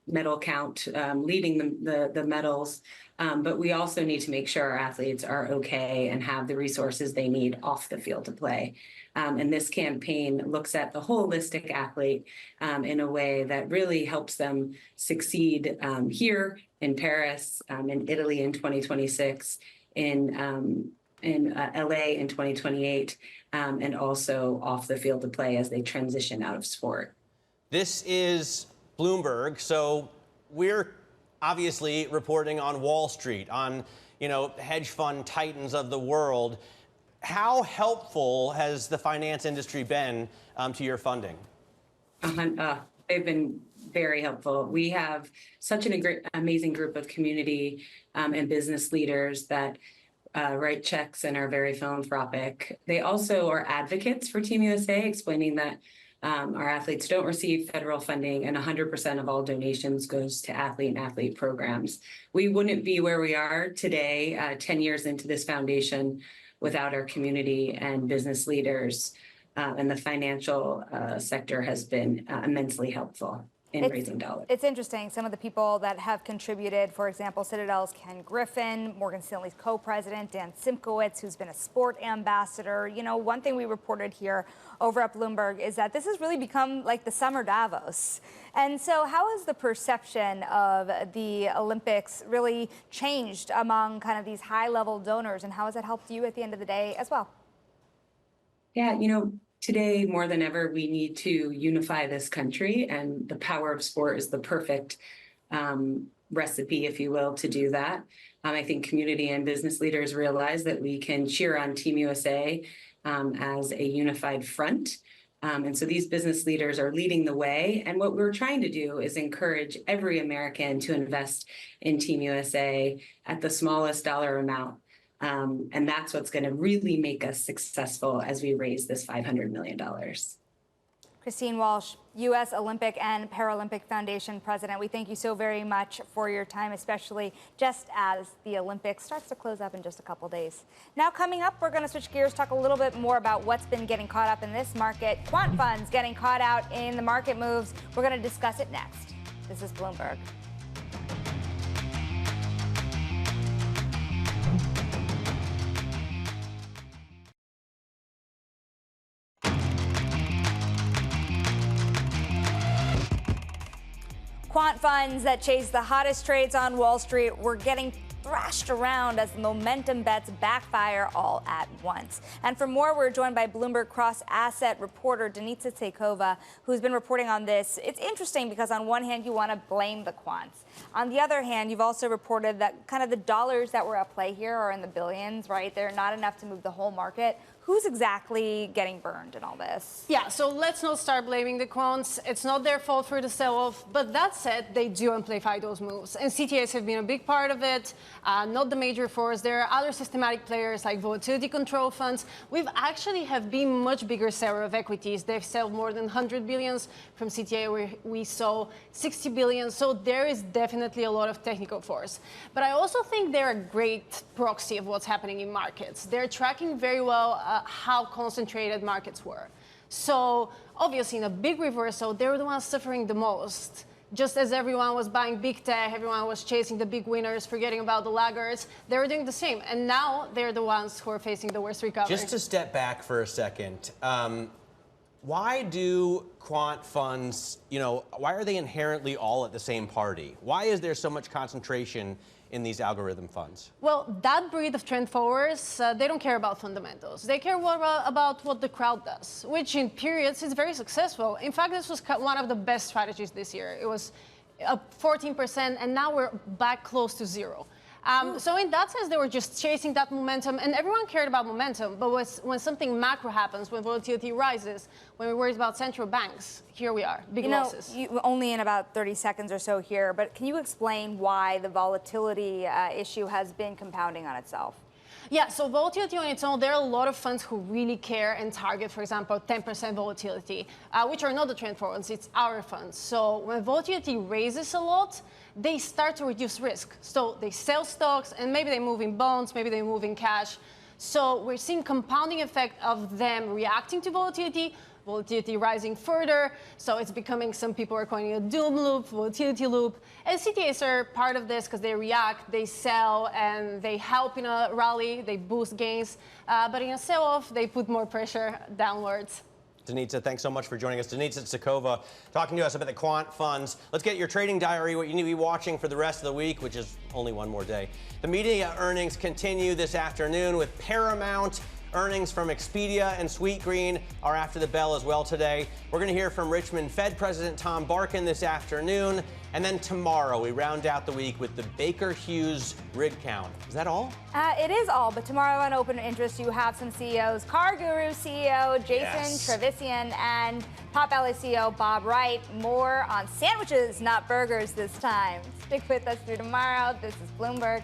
medal count leading the medals, but we also need to make sure our athletes are okay and have the resources they need off the field to play. And this campaign looks at the holistic athlete in a way that really helps them succeed here in Paris, in Italy in 2026, in LA in 2028, and also off the field to play as they transition out of sport. This is Bloomberg, so we're obviously reporting on Wall Street, on hedge fund titans of the world. How helpful has the finance industry been to your funding? They've been very helpful. We have such an amazing group of community and business leaders that write checks and are very philanthropic. They also are advocates for Team USA, explaining that our athletes don't receive federal funding and 100% of all donations goes to athlete programs. We wouldn't be where we are today, 10 years into this foundation, without our community and business leaders, and the financial sector has been immensely helpful in raising dollars. It's interesting. Some of the people that have contributed, for example, Citadel's Ken Griffin, Morgan Stanley's co-president Dan Simkowitz, who's been a sport ambassador. One thing we reported here over at Bloomberg is that this has really become like the summer Davos. And so how has the perception of the Olympics really changed among kind of these high-level donors, and how has that helped you at the end of the day as well? Yeah, today, more than ever, we need to unify this country, and the power of sport is the perfect recipe, if you will, to do that. I think community and business leaders realize that we can cheer on Team USA as a unified front. And so these business leaders are leading the way. And what we're trying to do is encourage every American to invest in Team USA at the smallest dollar amount. And that's what's going to really make us successful as we raise this $500 million. Christine Walshe, U.S. Olympic and Paralympic Foundation President, we thank you so very much for your time, especially just as the Olympics starts to close up in just a couple days. Now coming up, we're going to switch gears, talk a little bit more about what's been getting caught up in this market. Quant funds getting caught out in the market moves. We're going to discuss it next. This is Bloomberg. Quant funds that chase the hottest trades on Wall Street were getting thrashed around as the momentum bets backfire all at once. And for more, we're joined by Bloomberg cross-asset reporter Denitsa Tsekova, who's been reporting on this. It's interesting because on one hand, you want to blame the quants. On the other hand, you've also reported that kind of the dollars that were at play here are in the billions, right? They're not enough to move the whole market. Who's exactly getting burned in all this? Yeah, so let's not start blaming the quants. It's not their fault for the sell-off. But that said, they do amplify those moves. And CTAs have been a big part of it, not the major force. There are other systematic players like volatility control funds. We've actually have been much bigger seller of equities. They've sold more than 100 billions from CTA, where we saw 60 billion. So there is definitely a lot of technical force. But I also think they're a great proxy of what's happening in markets. They're tracking very well how concentrated markets were. So obviously in a big reversal, they were the ones suffering the most. Just as everyone was buying big tech, everyone was chasing the big winners, forgetting about the laggards, they were doing the same. And now they're the ones who are facing the worst recovery. Just to step back for a second, why do quant funds, why are they inherently all at the same party? Why is there so much concentration in these algorithm funds? Well, that breed of trend followers, they don't care about fundamentals. They care more about what the crowd does, which in periods is very successful. In fact, this was one of the best strategies this year. It was up 14%, and now we're back close to zero. So in that sense, they were just chasing that momentum, and everyone cared about momentum. But when something macro happens, when volatility rises, when we're worried about central banks, here we are, big losses. Only in about 30 seconds or so here, but can you explain why the volatility issue has been compounding on itself? Yeah, so volatility on its own, there are a lot of funds who really care and target, for example, 10% volatility, which are not the trend funds, it's our funds. So when volatility raises a lot, they start to reduce risk. So they sell stocks, and maybe they move in bonds, maybe they move in cash. So we're seeing compounding effect of them reacting to volatility rising further. So it's becoming, some people are calling it a doom loop, volatility loop. And CTAs are part of this because they react, they sell, and they help in a rally, they boost gains. But in a sell-off, they put more pressure downwards. Denitsa, thanks so much for joining us. Denitsa Tsekova talking to us about the quant funds. Let's get your trading diary, what you need to be watching for the rest of the week, which is only one more day. The media earnings continue this afternoon with Paramount. Earnings from Expedia and Sweetgreen are after the bell as well today. We're going to hear from Richmond Fed President Tom Barkin this afternoon. And then tomorrow, we round out the week with the Baker Hughes rig count. Is that all? It is all, but tomorrow on Open Interest, you have some CEOs. Car Guru CEO Jason Trevisan and Potbelly CEO Bob Wright. More on sandwiches, not burgers this time. Stick with us through tomorrow. This is Bloomberg.